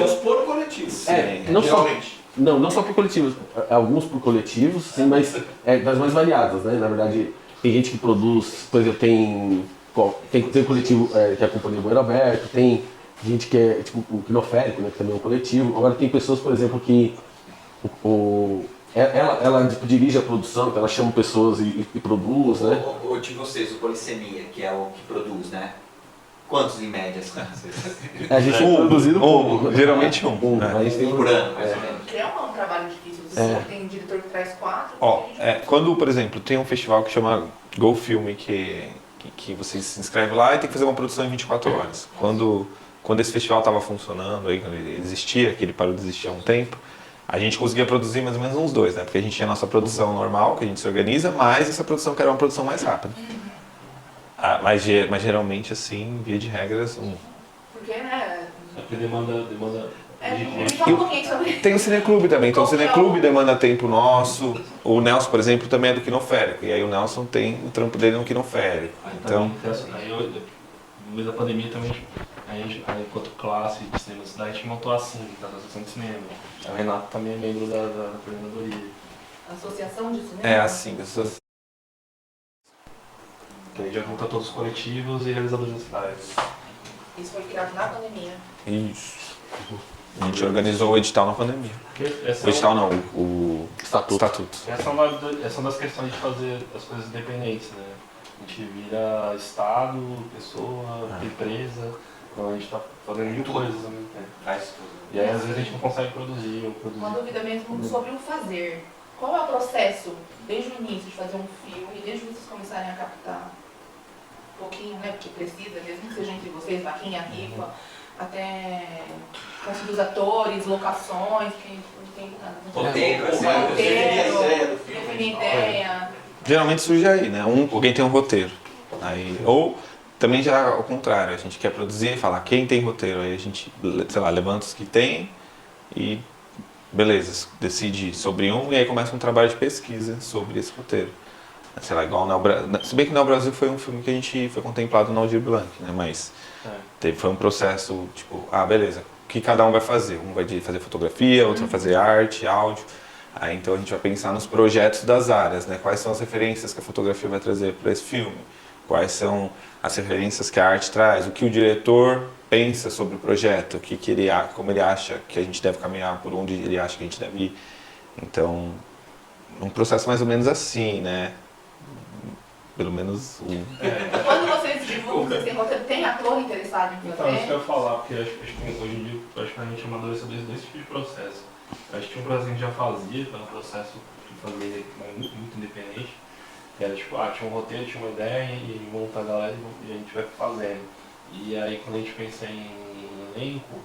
[SPEAKER 2] Os por coletivos.
[SPEAKER 5] Não só por coletivos. Alguns por coletivos, sim, mas das mais variadas, né? Na verdade, tem gente que produz... Por exemplo, tem coletivo que é a Companhia Bueiro Aberto, tem gente que é tipo o Quinoférico, né, que também é um coletivo. Agora tem pessoas, por exemplo, que ela tipo, dirige a produção, então ela chama pessoas e produz, né?
[SPEAKER 7] O de vocês, o Polissemia, que é o que produz, né? Quantos em média são vocês?
[SPEAKER 5] A gente tem produzido pouco.
[SPEAKER 4] Geralmente um.
[SPEAKER 5] A gente tem
[SPEAKER 7] Por ano, mais ou menos.
[SPEAKER 3] Que é um trabalho difícil. Você tem um diretor que traz 4.
[SPEAKER 4] Quando, por exemplo, tem um festival que chama Go Filme, que você se inscreve lá e tem que fazer uma produção em 24 horas. Quando esse festival estava funcionando, aí, quando ele existia, que ele parou de existir há um tempo, a gente conseguia produzir mais ou menos uns 2, né? Porque a gente tinha a nossa produção normal, que a gente se organiza, mas essa produção que era uma produção mais rápida. Mas geralmente, assim, via de regras, um.
[SPEAKER 3] Porque, né?
[SPEAKER 6] Porque demanda
[SPEAKER 3] Me fala um pouquinho sobre isso.
[SPEAKER 4] Tem o Cineclube também, então o Cineclube demanda tempo nosso. O Nelson, por exemplo, também é do Quinoférico, e aí o Nelson tem o trampo dele no Quinoférico. Então,
[SPEAKER 6] no meio da pandemia também, aí, enquanto classe de cinema da cidade, a gente montou a SIM, da Associação de Cinema. O Renato também é membro da coordenadoria.
[SPEAKER 3] Associação de Cinema?
[SPEAKER 4] é assim,
[SPEAKER 6] Que aí já junta todos os coletivos e realizadores da cidade.
[SPEAKER 3] Isso foi criado na pandemia.
[SPEAKER 4] Isso. A gente organizou o edital na pandemia.
[SPEAKER 6] Essa
[SPEAKER 4] O edital não, o estatuto.
[SPEAKER 6] Essa é uma das questões de fazer as coisas independentes, né? A gente vira Estado, pessoa, empresa, então a gente está fazendo mil coisas ao mesmo tempo.
[SPEAKER 7] Faz tudo.
[SPEAKER 6] E aí às vezes a gente não consegue produzir.
[SPEAKER 3] Uma dúvida mesmo sobre o fazer. Qual é o processo, desde o início, de fazer um filme, desde vocês começarem a captar um pouquinho, né, porque precisa, mesmo que seja entre vocês, vaquinha, rifa, até conseguir os atores, locações, que não tem nada.
[SPEAKER 7] Roteiro,
[SPEAKER 3] definir ideia.
[SPEAKER 4] Geralmente surge aí, né? Alguém tem um roteiro. Aí, ou também já ao contrário, a gente quer produzir e falar quem tem roteiro. Aí a gente, sei lá, levanta os que tem e beleza, decide sobre um e aí começa um trabalho de pesquisa sobre esse roteiro. Sei lá, igual se bem que no Brasil foi um filme que a gente foi contemplado no Aldir Blanc, né? Mas foi um processo, tipo, beleza, que cada um vai fazer. Um vai fazer fotografia, outro vai fazer arte, áudio. Aí então a gente vai pensar nos projetos das áreas, né? Quais são as referências que a fotografia vai trazer para esse filme? Quais são as referências que a arte traz? O que o diretor pensa sobre o projeto? O que ele, como ele acha que a gente deve caminhar, por onde ele acha que a gente deve ir? Então, um processo mais ou menos assim, né? Pelo menos um.
[SPEAKER 3] Quando vocês divulgam, vocês têm roteiro, tem ator interessado em
[SPEAKER 6] Então, isso que
[SPEAKER 3] fazer?
[SPEAKER 6] eu ia falar, porque acho que hoje em dia a gente amadureceu dois tipos de processo. Acho que tinha um processo que a gente já fazia, que era um processo de fazer muito independente. Que era tipo, tinha um roteiro, tinha uma ideia e monta a galera e a gente vai fazendo. E aí quando a gente pensa em elenco,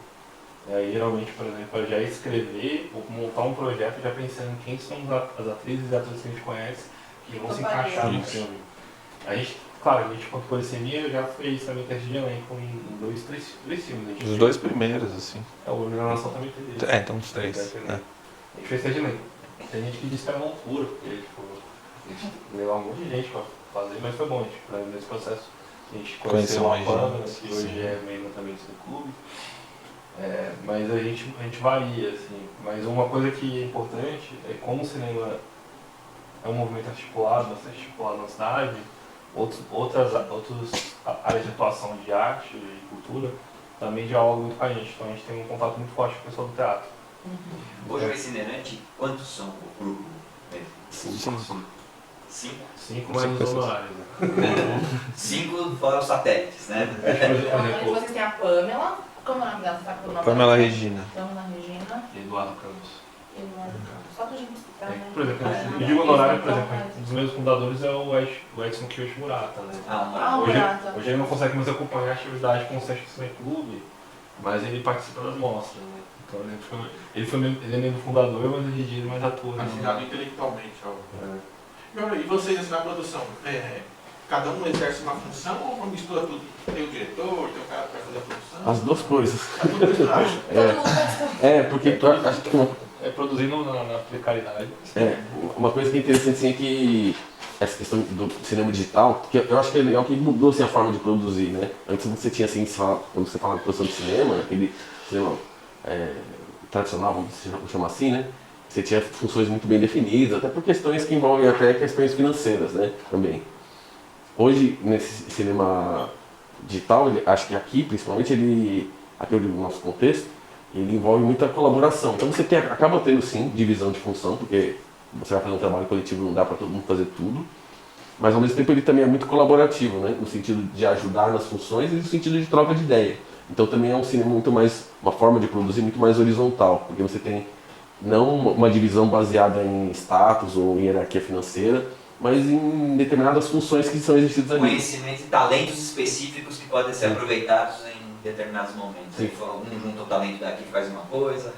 [SPEAKER 6] geralmente, por exemplo, eu já escrever ou montar um projeto já pensando em quem são as atrizes e atores que a gente conhece que vão se encaixar no filme. A gente, claro, a gente quanto Polissemia já fez também teste de elenco em três filmes.
[SPEAKER 4] Os dois primeiros, assim.
[SPEAKER 6] O Organização também fez isso.
[SPEAKER 4] Então os três.
[SPEAKER 6] A gente fez teste de elenco. Tem gente que disse que era uma loucura, porque tipo, a gente levou um monte de gente pra fazer, mas foi bom, a gente, nesse processo a gente conheceu a Pamela, que hoje é membro também do clube. Mas a gente varia, assim. Mas uma coisa que é importante é como o cinema é um movimento articulado, bastante articulado na cidade, outras áreas de atuação de arte e cultura também dialogam muito com a gente. Então a gente tem um contato muito forte com o pessoal do teatro.
[SPEAKER 7] Hoje o itinerante, quantos são o grupo? 5?
[SPEAKER 6] 5 mais os honorários. Né?
[SPEAKER 7] 5 fora os satélites, né?
[SPEAKER 3] Então, vocês têm a Pamela. Como é o nome dela? Você sabe o nome
[SPEAKER 4] Pamela
[SPEAKER 3] dela?
[SPEAKER 4] Regina.
[SPEAKER 3] Pamela Regina.
[SPEAKER 6] Eduardo Campos.
[SPEAKER 3] Eduardo Campos. Só pra gente citar, né?
[SPEAKER 6] Por exemplo, eu digo honorário, por exemplo, um dos meus fundadores é o Edson Kiyoshi Murata. Né?
[SPEAKER 3] Murata.
[SPEAKER 6] Hoje ele não consegue mais acompanhar a atividade com o Sesc Cinema Clube, mas ele participa das mostras. Né? Então ele é membro fundador, mas ele dirige mais ator.
[SPEAKER 2] Assinado intelectualmente. E vocês assim, na produção? Cada um exerce uma função ou mistura tudo? Tem o diretor, tem o cara que vai fazer a produção?
[SPEAKER 5] As duas coisas.
[SPEAKER 2] Tá tudo misturado.
[SPEAKER 5] Porque acho que
[SPEAKER 6] produzindo na precariedade.
[SPEAKER 5] uma coisa que é interessante assim, é que essa questão do cinema digital, que eu acho que é legal que mudou assim, a forma de produzir, né? Antes você tinha assim, quando você fala de produção de cinema, aquele cinema tradicional, vamos chamar assim, né? Você tinha funções muito bem definidas, até por questões que envolvem até questões financeiras, né? Também. Hoje, nesse cinema digital, acho que aqui, principalmente, aqui no nosso contexto, ele envolve muita colaboração. Então você acaba tendo, sim, divisão de função, porque você vai fazer um trabalho coletivo, não dá para todo mundo fazer tudo. Mas, ao mesmo tempo, ele também é muito colaborativo, né? No sentido de ajudar nas funções e no sentido de troca de ideia. Então, também é um cinema muito mais, uma forma de produzir muito mais horizontal, porque você tem não uma divisão baseada em status ou em hierarquia financeira, mas em determinadas funções que são exercidas ali.
[SPEAKER 7] Conhecimento e talentos específicos que podem ser aproveitados em determinados momentos. Um junta o talento daqui faz uma coisa.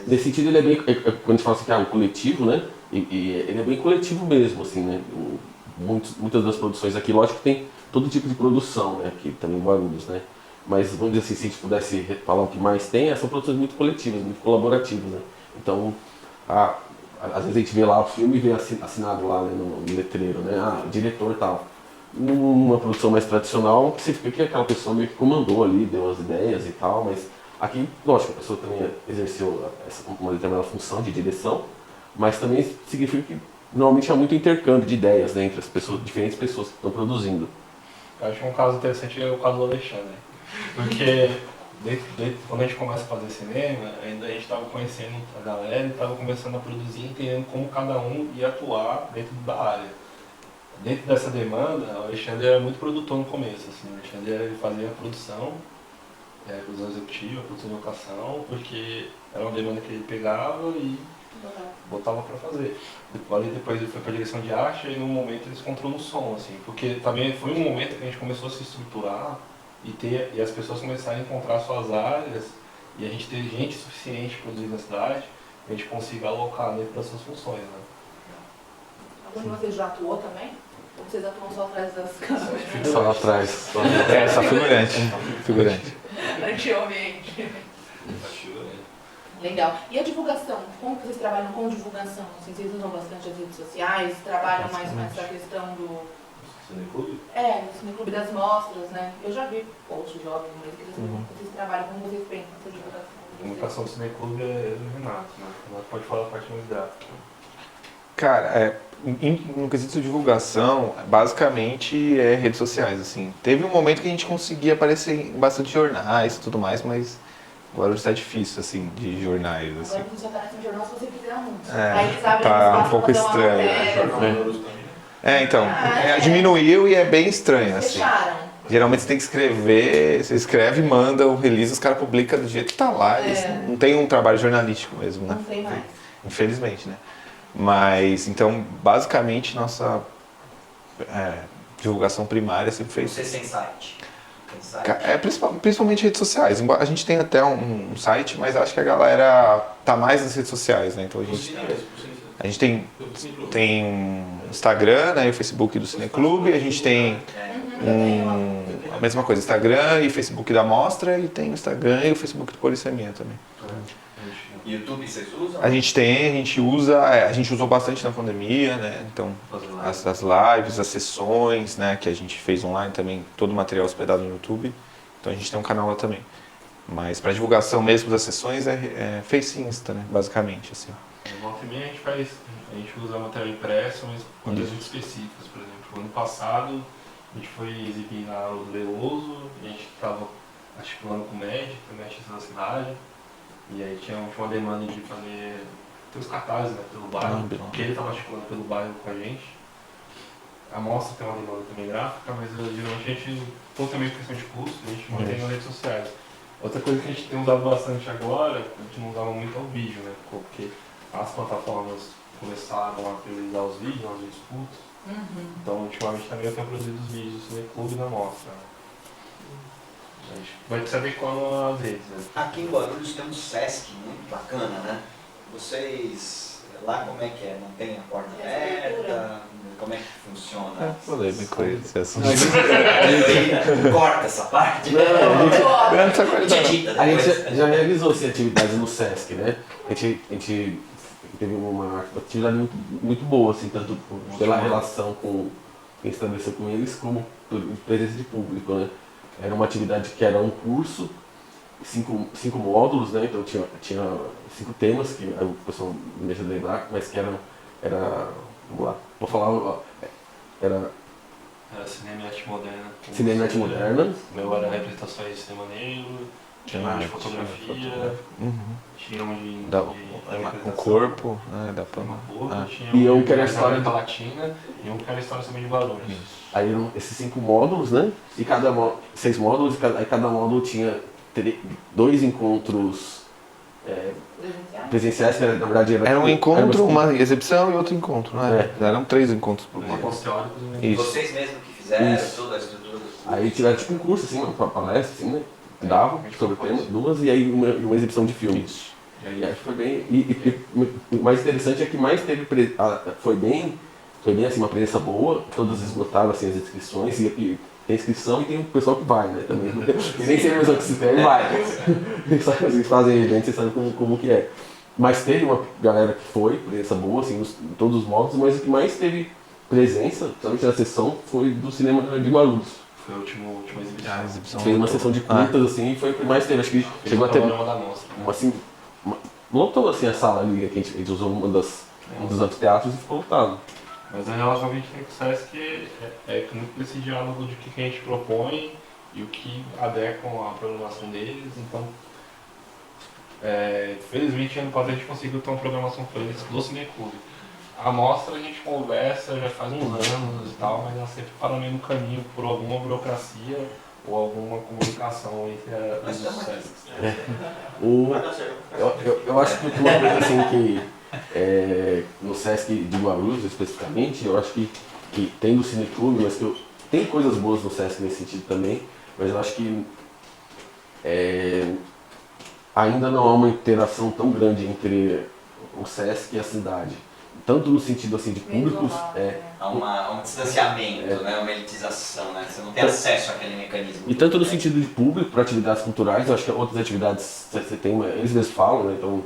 [SPEAKER 5] Nesse sentido, ele é bem. Quando a gente fala assim que é um coletivo, né? E ele é bem coletivo mesmo, assim, né? Muitas das produções aqui, lógico que tem todo tipo de produção, né? Aqui também em Guarulhos, né? Mas vamos dizer assim, se a gente pudesse falar o que mais tem, são produções muito coletivas, muito colaborativas, né? Então, às vezes a gente vê lá o filme e vê assinado lá, né, no letreiro, né? Diretor e tal. Numa produção mais tradicional, você fica que aquela pessoa meio que comandou ali, deu as ideias e tal, mas aqui, lógico, a pessoa também exerceu uma determinada função de direção, mas também significa que normalmente há muito intercâmbio de ideias, né, entre as pessoas, diferentes pessoas que estão produzindo.
[SPEAKER 6] Eu acho que um caso interessante é o caso do Alexandre, porque quando a gente começa a fazer cinema, ainda a gente estava conhecendo a galera e estava começando a produzir, entendendo como cada um ia atuar dentro da área. Dentro dessa demanda, o Alexandre era muito produtor no começo. Assim. O Alexandre ele fazia a produção executiva, a produção de locação, porque era uma demanda que ele pegava e botava para fazer. Depois ele foi para a direção de arte e num momento ele se encontrou no som, assim, porque também foi um momento que a gente começou a se estruturar e as pessoas começaram a encontrar suas áreas e a gente ter gente suficiente para produzir na cidade, que a gente consiga alocar dentro das suas funções. Né?
[SPEAKER 3] Algum de vocês já atuou também? Ou vocês atuam só atrás das câmeras?
[SPEAKER 5] Só lá atrás.
[SPEAKER 4] Só figurante.
[SPEAKER 3] Antigamente. Legal. E a divulgação? Como que vocês trabalham com divulgação? Vocês usam bastante as redes sociais? Trabalham mais com essa questão do...
[SPEAKER 6] Cineclube?
[SPEAKER 3] No Cineclube das mostras, né? Eu já vi posts jovens, mas vocês trabalham, como vocês pensam essa divulgação?
[SPEAKER 6] comunicação do Cineclube é do Renato, né? O Renato pode falar a parte mais gráfica.
[SPEAKER 4] Cara, no quesito de divulgação, basicamente é redes sociais, assim. Teve um momento que a gente conseguia aparecer em bastante jornais e tudo mais, mas agora está difícil, assim, de jornais, assim.
[SPEAKER 3] Agora você aparece no jornal se você quiser muito.
[SPEAKER 4] É,
[SPEAKER 3] Aí eles abrem
[SPEAKER 4] tá
[SPEAKER 3] espaço
[SPEAKER 4] um
[SPEAKER 3] pra
[SPEAKER 4] pouco
[SPEAKER 3] fazer uma
[SPEAKER 4] estranho,
[SPEAKER 3] matéria,
[SPEAKER 2] Jornal
[SPEAKER 3] assim.
[SPEAKER 2] da Luz também.
[SPEAKER 4] Então,
[SPEAKER 3] Ah,
[SPEAKER 4] diminuiu e é bem estranho, assim.
[SPEAKER 3] Fecharam.
[SPEAKER 4] Geralmente você tem que escrever, você escreve, manda o release, os caras publicam do jeito que tá lá. Eles não tem um trabalho jornalístico mesmo, né?
[SPEAKER 3] Não tem mais.
[SPEAKER 4] Infelizmente, né? Mas, então, basicamente, nossa divulgação primária sempre fez.
[SPEAKER 7] Você sem site. Tem site.
[SPEAKER 4] Principalmente redes sociais. A gente tem até um site, mas acho que a galera tá mais nas redes sociais, né? Então a
[SPEAKER 2] O
[SPEAKER 4] gente,
[SPEAKER 2] Cine mesmo, o Cine.
[SPEAKER 4] a gente tem,
[SPEAKER 2] O Cineclube.
[SPEAKER 4] tem Instagram, né? E o Facebook do Cineclube. A gente tem a mesma coisa, Instagram e Facebook da Mostra. E tem o Instagram e o Facebook do Policia-Minha também.
[SPEAKER 7] YouTube vocês usam?
[SPEAKER 4] A gente usou bastante na pandemia, né? Então, as lives, as sessões, né? Que a gente fez online também, todo o material hospedado no YouTube. Então a gente tem um canal lá também. Mas para divulgação mesmo das sessões é Face e Insta, né? Basicamente, assim.
[SPEAKER 6] Volta e meia a gente usa material impresso, mas coisas muito específicas. Por exemplo, ano passado a gente foi exibir na aula do Leoso, a gente estava articulando com o MED, que é o Mestre da Cidade. E aí tinha uma demanda de fazer os cartazes, né, pelo bairro, que ele estava articulando pelo bairro com a gente. A mostra tem uma demanda também gráfica, mas geralmente a gente, totalmente questão de custo, a gente mantém nas redes sociais. Outra coisa que a gente tem usado bastante agora, a gente não usava muito é o vídeo, né, porque as plataformas começaram a priorizar os vídeos curtos. Então ultimamente também eu tenho produzido os vídeos do Cineclube na mostra. A gente vai se adequando às redes, né?
[SPEAKER 7] Aqui em Guarulhos tem um Sesc muito bacana, né? Vocês, lá como é que é? Não tem a porta aberta? Como é que funciona?
[SPEAKER 4] Polêmico esse assunto.
[SPEAKER 7] Corta essa parte?
[SPEAKER 5] A gente já realizou assim, atividades no Sesc, né? A gente teve uma atividade muito boa, assim, tanto pela relação com quem estabeleceu com eles, como por presença de público, né? Era uma atividade que era um curso, cinco módulos, né? Então tinha 5 temas, que o pessoal me deixa de lembrar, mas que era vamos lá, vou falar, era
[SPEAKER 6] cinema e arte moderna.
[SPEAKER 5] cinema e arte moderna.
[SPEAKER 6] Meu era representações de cinema negro, tinha um de fotografia, tinha um de
[SPEAKER 4] O corpo, né? Da
[SPEAKER 6] uma porra, tinha
[SPEAKER 5] E
[SPEAKER 6] um
[SPEAKER 5] um que era a história
[SPEAKER 6] da Latina e um que era a história também de Guarulhos.
[SPEAKER 5] Aí eram esses 5 módulos, né? E 6 módulos, aí cada módulo tinha 2 encontros presenciais, que na verdade
[SPEAKER 4] Era um encontro, uma exibição e outro encontro, né?
[SPEAKER 5] É.
[SPEAKER 4] Eram 3 encontros por
[SPEAKER 6] Encontros
[SPEAKER 4] módulo.
[SPEAKER 6] teóricos, né?
[SPEAKER 4] Isso.
[SPEAKER 7] Vocês mesmos que fizeram
[SPEAKER 5] Isso.
[SPEAKER 7] toda a estrutura dos
[SPEAKER 5] Aí tiveram tipo um curso, assim, uma palestra, assim, né? Dava sobre o tema, 2, e aí uma exibição de filme.
[SPEAKER 4] Isso.
[SPEAKER 5] E aí acho que foi bem. E o mais interessante é que mais teve. Foi bem assim, uma presença boa, todas esgotaram assim, as inscrições, e tem inscrição e tem o pessoal que vai, né? Também. E nem sempre a pessoa que se inscreve vai. Eles fazem evento, vocês sabem como que é. Mas teve uma galera que foi, presença boa, assim, em todos os módulos, mas o que mais teve presença, principalmente na sessão, foi do cinema de Guarulhos.
[SPEAKER 6] Foi a última exibição.
[SPEAKER 4] A exibição
[SPEAKER 5] Fez uma sessão de curtas, assim, e foi o que mais teve. Acho que chegou a ter.
[SPEAKER 6] Uma da mostra.
[SPEAKER 5] Assim, lotou assim a sala ali, que a gente usou um dos anfiteatros e ficou lotado.
[SPEAKER 6] Mas a relação que a gente tem com o Sesc é muito esse diálogo de que a gente propõe e o que adequam à programação deles. Então, felizmente, ano passado a gente conseguiu ter uma programação com eles do Cineclube. A mostra a gente conversa já faz uns anos e tal, mas ela sempre para no meio do caminho por alguma burocracia ou alguma comunicação entre os Sescs.
[SPEAKER 5] Eu acho que uma coisa assim que no Sesc de Guarulhos especificamente, eu acho que tem do Cineclube, mas que tem coisas boas no Sesc nesse sentido também, mas eu acho que ainda não há uma interação tão grande entre o Sesc e a cidade. Tanto no sentido assim de públicos,
[SPEAKER 7] Há um distanciamento, né? Uma elitização, né? Você não tem acesso àquele mecanismo.
[SPEAKER 5] e tanto no sentido de público para atividades culturais, eu acho que outras atividades você tem, eles mesmos falam, né? Então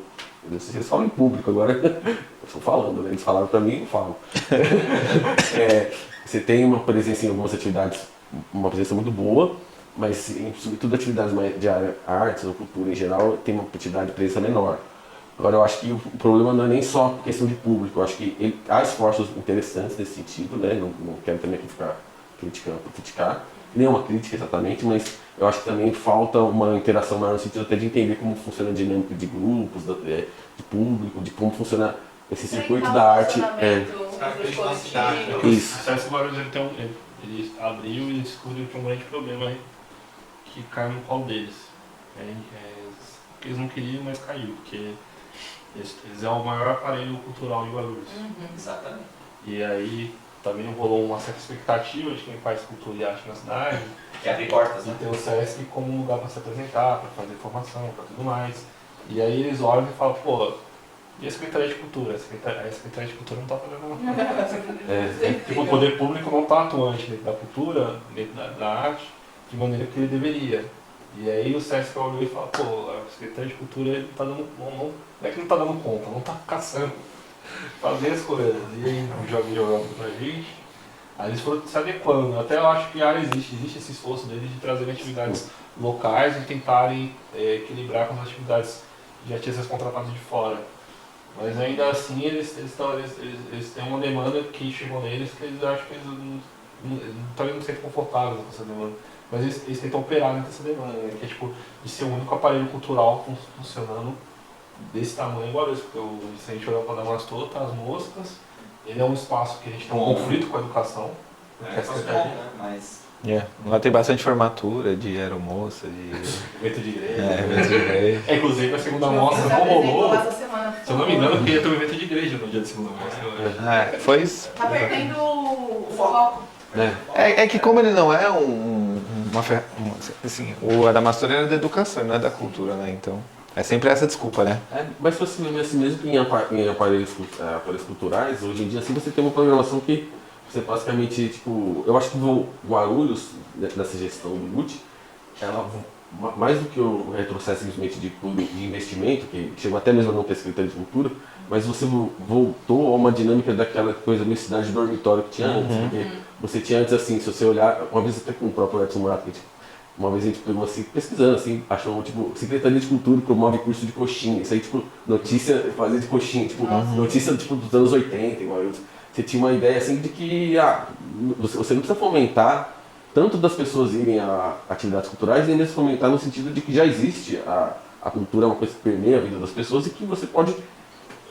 [SPEAKER 5] eles falam em público agora, eu estou falando, né? Eles falaram para mim, eu falo. Você tem uma presença em algumas atividades, uma presença muito boa, mas sobretudo atividades mais de área artes ou cultura em geral tem uma quantidade de presença menor. Agora eu acho que o problema não é nem só questão de público, eu acho que há esforços interessantes nesse sentido, né? Não quero também aqui ficar criticando por criticar, nem uma crítica exatamente, mas eu acho que também falta uma interação maior no sentido até de entender como funciona a dinâmica de grupos, de público, de como funciona esse circuito da arte.
[SPEAKER 6] Isso. O Sesc Guarulhos ele abriu e descobriu que um grande problema aí que caiu no colo deles. Eles não queriam, mas caiu, porque eles é o maior aparelho cultural de Guarulhos.
[SPEAKER 1] Exatamente.
[SPEAKER 6] E aí também rolou uma certa expectativa de quem faz cultura e arte na cidade.
[SPEAKER 1] Que abre portas,
[SPEAKER 6] E
[SPEAKER 1] né?
[SPEAKER 6] ter o Sesc como um lugar para se apresentar, para fazer formação, para tudo mais. E aí eles olham e falam, pô, e a Secretaria de Cultura? A Secretaria de Cultura não está fazendo nada. Tipo, o poder público não está atuante dentro da cultura, dentro da arte, de maneira que ele deveria. E aí o Sesc olhou e falou, pô, a Secretaria de Cultura ele tá dando, não é que não está dando conta, não está caçando fazer as coisas. E aí jogando pra gente, aí eles foram se adequando. Até eu acho que a área existe esse esforço deles de trazerem atividades locais e tentarem equilibrar com as atividades de artistas contratados de fora. Mas ainda assim eles têm uma demanda que chegou neles que eles acham que eles não estão se sentindo confortáveis com essa demanda. Mas eles tentam operar dentro dessa demanda, né? Que é tipo, de ser o único aparelho cultural funcionando desse tamanho igual esse. Porque se a gente olhar para o Adamastor, tá as moscas, ele é um espaço que a gente tem um conflito com a educação.
[SPEAKER 1] Mas...
[SPEAKER 4] Lá tem bastante formatura de aeromoça, de
[SPEAKER 6] Evento de igreja.
[SPEAKER 4] evento de igreja.
[SPEAKER 6] Inclusive a segunda mostra não rolou.
[SPEAKER 3] Semana,
[SPEAKER 6] Se eu não me engano, eu queria ter um evento de igreja no dia da segunda mostra.
[SPEAKER 4] Foi isso.
[SPEAKER 3] Tá perdendo o foco.
[SPEAKER 4] É que como ele não é assim, o Adamastor era da educação, não é da cultura, né? Então, é sempre essa desculpa, né?
[SPEAKER 5] Mas se você ver assim, mesmo que em aparelhos culturais, hoje em dia assim, você tem uma programação que você basicamente, tipo, eu acho que o Guarulhos, nessa gestão do GUT, ela, mais do que o retrocesso simplesmente de investimento, que chegou até mesmo a não ter Secretaria de Cultura, mas você voltou a uma dinâmica daquela coisa meio cidade de dormitório que tinha antes, porque você tinha antes assim, se você olhar, uma vez até com o próprio Edson Murato, uma vez a gente pegou assim, pesquisando assim, achou tipo, Secretaria de Cultura promove curso de coxinha, isso aí tipo, notícia fazer de coxinha, tipo, notícia tipo dos anos 80, igual você tinha uma ideia assim de que você não precisa fomentar tanto das pessoas irem a atividades culturais, nem mesmo fomentar no sentido de que já existe a cultura, é uma coisa que permeia a vida das pessoas e que você pode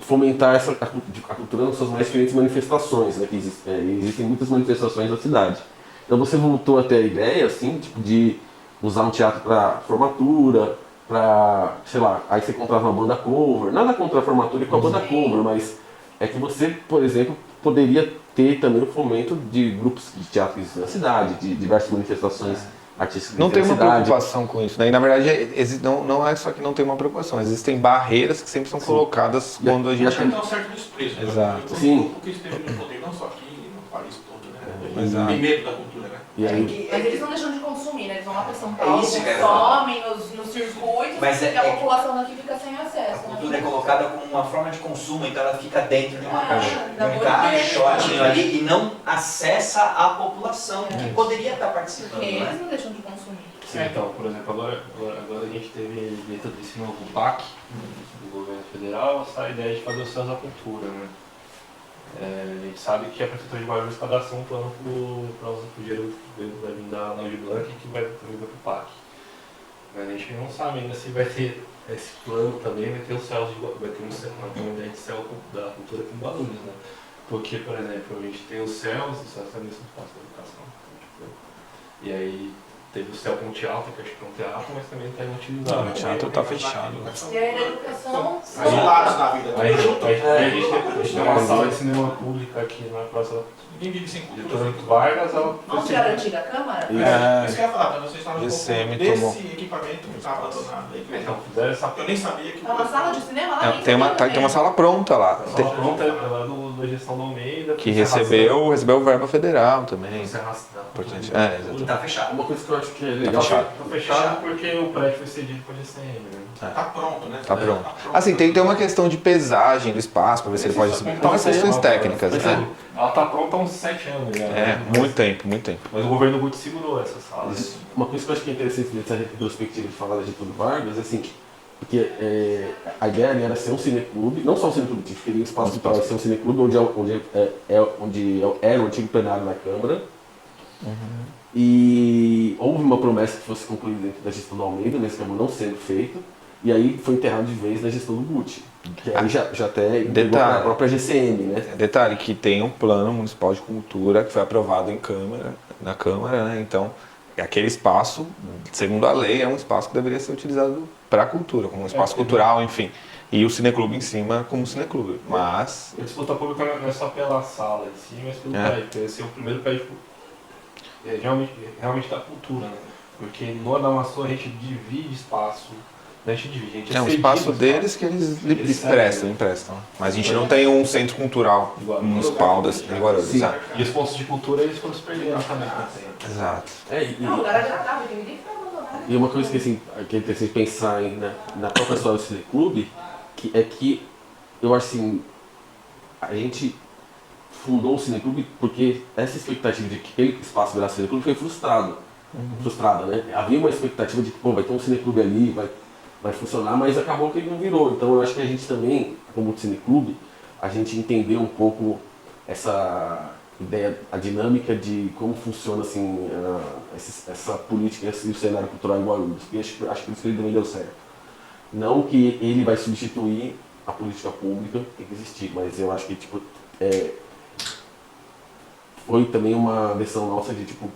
[SPEAKER 5] fomentar a cultura nas suas mais diferentes manifestações, né, que existem muitas manifestações da cidade. Então você voltou até a ideia assim, tipo, de usar um teatro para formatura, para, sei lá, aí você contrata uma banda cover, nada contra a formatura e com a banda cover, mas é que você, por exemplo, poderia ter também o fomento de grupos de teatro que existem na cidade, de diversas manifestações artísticas
[SPEAKER 4] Não
[SPEAKER 5] na
[SPEAKER 4] tem uma
[SPEAKER 5] cidade.
[SPEAKER 4] preocupação com isso, né? E na verdade não é só que não tem uma preocupação, existem barreiras que sempre são colocadas quando a gente...
[SPEAKER 2] Acho que tem um certo desprezo.
[SPEAKER 4] Exato.
[SPEAKER 5] Sim.
[SPEAKER 2] O que esteve no poder, não só aqui, no país todo, né?
[SPEAKER 4] Exato.
[SPEAKER 2] Tem medo da cultura, né?
[SPEAKER 5] E aí,
[SPEAKER 3] Mas eles não deixam de consumir, né? Eles vão lá para São Paulo,
[SPEAKER 1] isso que eu ia
[SPEAKER 3] consomem nos circuitos,
[SPEAKER 1] Mas
[SPEAKER 3] e a população daqui fica sem acesso.
[SPEAKER 1] A cultura é colocada como uma forma de consumo, então ela fica dentro de uma
[SPEAKER 3] da
[SPEAKER 1] um
[SPEAKER 3] bolha.
[SPEAKER 1] caixotinho ali e não acessa a população que poderia estar participando,
[SPEAKER 3] Porque
[SPEAKER 1] né?
[SPEAKER 3] eles não deixam de consumir.
[SPEAKER 6] Então, por exemplo, agora a gente teve dentro desse novo PAC do governo federal essa ideia de fazer o Céus da Cultura, né? A gente sabe que a Prefeitura de Guarulhos cadastrou um plano para o dinheiro que vai vir da Aldir Blanc e que vai também para o PAC. Mas a gente não sabe ainda se vai ter esse plano também, vai ter uma ideia de céu da cultura aqui em Guarulhos, né? Porque, por exemplo, a gente tem os céus, o céu também são espaço da educação. E aí teve o céu com teatro, que acho que é um teatro, mas também está inutilizado.
[SPEAKER 4] Não, o teatro está fechado.
[SPEAKER 3] E aí, da educação,
[SPEAKER 2] São lados da vida.
[SPEAKER 6] Aí a gente tem uma sala de cinema pública aqui na praça
[SPEAKER 2] Ninguém vive sem
[SPEAKER 6] de
[SPEAKER 2] cultura.
[SPEAKER 6] Antônio Vargas.
[SPEAKER 3] vamos tirar a antiga Câmara?
[SPEAKER 2] Isso que eu ia falar, vocês estavam um
[SPEAKER 4] ICM
[SPEAKER 2] pouco desse
[SPEAKER 4] tomou.
[SPEAKER 2] equipamento que estava abandonado aí.
[SPEAKER 6] Então, fizeram essa
[SPEAKER 2] Eu nem sabia que...
[SPEAKER 3] É uma sala de cinema lá?
[SPEAKER 4] Tem uma sala pronta lá,
[SPEAKER 6] sala pronta lá da gestão da Almeida.
[SPEAKER 4] que recebeu verba federal também.
[SPEAKER 6] Importante.
[SPEAKER 4] Importante. Exatamente.
[SPEAKER 1] Tá fechado.
[SPEAKER 5] uma coisa que eu acho que é legal.
[SPEAKER 4] fechado.
[SPEAKER 6] Tá fechado porque o prédio foi cedido para a GCM, né?
[SPEAKER 2] Tá pronto, né?
[SPEAKER 4] Tá pronto. Assim, tem que ter uma questão de pesagem do espaço para ver se ele pode subir. Umas questões técnicas, né?
[SPEAKER 6] Ela tá pronta há uns 7 anos já.
[SPEAKER 4] É, muito tempo, muito tempo.
[SPEAKER 6] Mas o governo Guti segurou essa sala.
[SPEAKER 5] Uma coisa que eu acho que é interessante nessa retrospectiva de falar de Getúlio Vargas, assim, porque a ideia ali era ser um cineclube, não só um cineclube, que teria um espaço para ser um cineclube onde era o antigo plenário na Câmara. E houve uma promessa que fosse concluída dentro da gestão do Almeida, mas acabou não sendo feito. E aí foi enterrado de vez na gestão do Guti. Que aí já até entregou para a própria GCM, né?
[SPEAKER 4] Detalhe que tem um plano municipal de cultura que foi aprovado na Câmara, né? Então, aquele espaço, segundo a lei, é um espaço que deveria ser utilizado para a cultura, como um espaço cultural, enfim. E o cineclube em cima como cineclube. Mas...
[SPEAKER 6] A disputa pública não é só pela sala em si, mas pelo prédio. Porque esse é o primeiro prédio realmente da cultura, né? Porque no Adamastor a gente divide espaço. A gente divide, a gente
[SPEAKER 4] é um espaço deles que eles emprestam. Mas a gente não tem um centro cultural municipal em Guarulhos.
[SPEAKER 6] E os pontos de cultura eles foram se perdendo também.
[SPEAKER 4] Exato.
[SPEAKER 3] Não, o lugar agradável, que ninguém foi abandonado.
[SPEAKER 5] E uma coisa que, assim, que é interessante pensar na própria história do cineclube, que eu acho assim, a gente fundou o cineclube porque essa expectativa de que aquele espaço virasse cineclube foi frustrada, né? Havia uma expectativa de que, pô, vai ter um cineclube ali, vai funcionar, mas acabou que ele não virou. Então eu acho que a gente também, como cineclube, a gente entendeu um pouco essa ideia, a dinâmica de como funciona assim, essa política e o cenário cultural em Guarulhos. E acho que por isso que ele também deu certo. Não que ele vai substituir a política pública, tem que existir, mas eu acho que tipo, foi também uma versão nossa de tipo,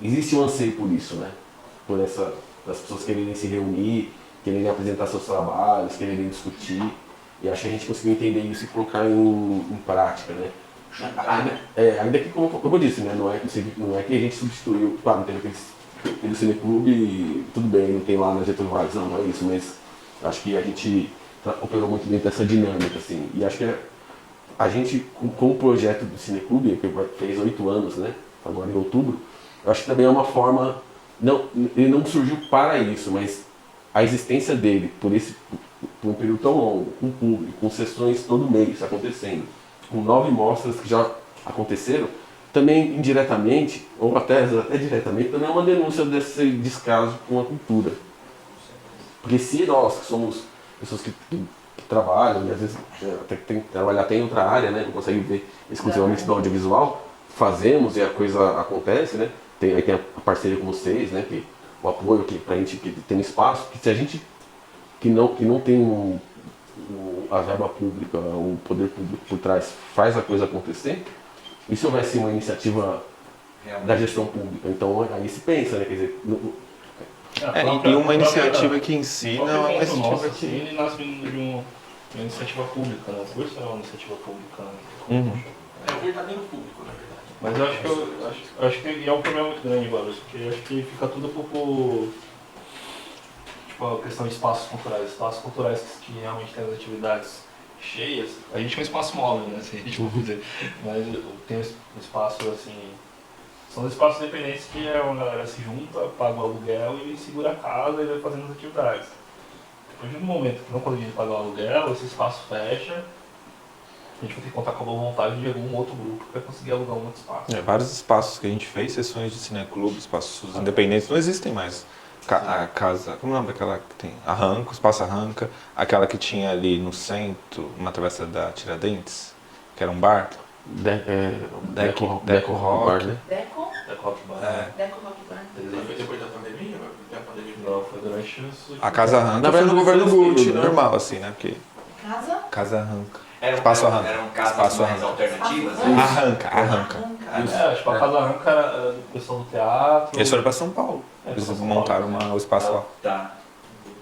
[SPEAKER 5] existe um anseio por isso, né? Por das pessoas quererem se reunir, quererem apresentar seus trabalhos, quererem discutir. E acho que a gente conseguiu entender isso e colocar em prática, né? Ainda que, como eu disse, né? Não é que a gente substituiu, claro, tem aquele cineclube, tudo bem, não tem lá na Getúlio Vargas, não é isso, mas acho que a gente operou muito dentro dessa dinâmica, assim. E acho que a gente, com o projeto do cineclube, que fez 8 anos, né? Agora em outubro, eu acho que também é uma forma. Ele não surgiu para isso, mas a existência dele por um período tão longo, com público, com sessões todo mês acontecendo, com 9 mostras que já aconteceram, também indiretamente, ou até diretamente, também é uma denúncia desse descaso com a cultura. Porque se nós, que somos pessoas que trabalham, e às vezes até tem que trabalhar até em outra área, né, não consegue ver exclusivamente do audiovisual, fazemos e a coisa acontece, né? Aí tem a parceria com vocês, né? O apoio pra gente que tem espaço, que se a gente que não tem a verba pública, o poder público por trás, faz a coisa acontecer, e se houvesse uma iniciativa da gestão pública, então aí se pensa, né? Quer dizer,
[SPEAKER 4] E uma iniciativa que ensina é uma iniciativa que...
[SPEAKER 6] Ele nasce de uma iniciativa pública, né? O curso é uma iniciativa pública. Né?
[SPEAKER 2] É o verdadeiro público, na verdade.
[SPEAKER 6] Mas eu acho que é um problema muito grande, Guarulhos, porque eu acho que fica tudo por tipo, a questão de espaços culturais que realmente tem as atividades cheias. A gente é um espaço móvel, né, assim, tipo, dizer, mas tem um espaço assim, são os espaços independentes que a galera se junta, paga o aluguel e segura a casa e vai fazendo as atividades. Depois de um momento que não conseguir pagar o aluguel, esse espaço fecha. A gente vai ter que contar com a boa vontade de algum outro grupo para conseguir alugar um outro espaço.
[SPEAKER 4] Vários espaços que a gente fez, sessões de cineclube, espaços independentes, não existem mais. A casa, como é o nome daquela que tem? Arranca, o espaço Arranca, aquela que tinha ali no centro, uma travessa da Tiradentes, que era um bar. Deco Rock.
[SPEAKER 5] né?
[SPEAKER 3] Deco?
[SPEAKER 6] Deco Rock Bar.
[SPEAKER 3] Deco Rock Bar.
[SPEAKER 2] Foi depois da pandemia?
[SPEAKER 6] Não, foi durante os...
[SPEAKER 4] A Casa Arranca
[SPEAKER 5] Na
[SPEAKER 4] foi
[SPEAKER 5] verdade,
[SPEAKER 4] no governo
[SPEAKER 5] foi
[SPEAKER 4] Guti,
[SPEAKER 5] né?
[SPEAKER 4] normal assim, né? Porque Casa Arranca.
[SPEAKER 1] Eram casas
[SPEAKER 4] Espaço
[SPEAKER 1] mais
[SPEAKER 4] Arranca.
[SPEAKER 1] alternativas?
[SPEAKER 4] Arranca.
[SPEAKER 6] Tipo, a Casa Arranca era do pessoal do teatro.
[SPEAKER 4] Eles foram para São Paulo. Eles montaram o espaço lá.
[SPEAKER 1] Tá.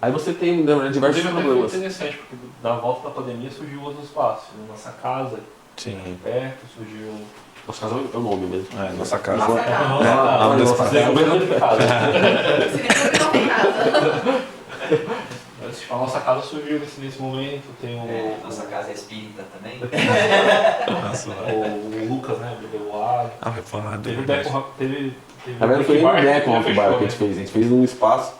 [SPEAKER 5] Aí você tem, na verdade, diversos
[SPEAKER 6] Foi
[SPEAKER 5] problemas.
[SPEAKER 6] interessante, porque da volta da pandemia surgiu outros espaços. Nossa casa,
[SPEAKER 4] Sim.
[SPEAKER 6] perto, surgiu...
[SPEAKER 5] Nossa casa é o nome mesmo.
[SPEAKER 4] Nossa casa.
[SPEAKER 3] Nossa casa.
[SPEAKER 4] Nome do espaço.
[SPEAKER 6] Cinema de casa.
[SPEAKER 3] Cinema não tem casa.
[SPEAKER 6] tipo, a nossa casa surgiu nesse momento, tem o,
[SPEAKER 7] Nossa casa é espírita também.
[SPEAKER 4] Nossa,
[SPEAKER 6] o Lucas, né, do Beloado.
[SPEAKER 4] ah, vai falar
[SPEAKER 6] Teve o
[SPEAKER 4] do...
[SPEAKER 6] Deco, teve
[SPEAKER 5] Na verdade, foi nem ideia com o
[SPEAKER 6] já
[SPEAKER 5] Rock
[SPEAKER 6] fechou,
[SPEAKER 5] Bar que a
[SPEAKER 6] né?
[SPEAKER 5] gente fez. A gente fez um espaço,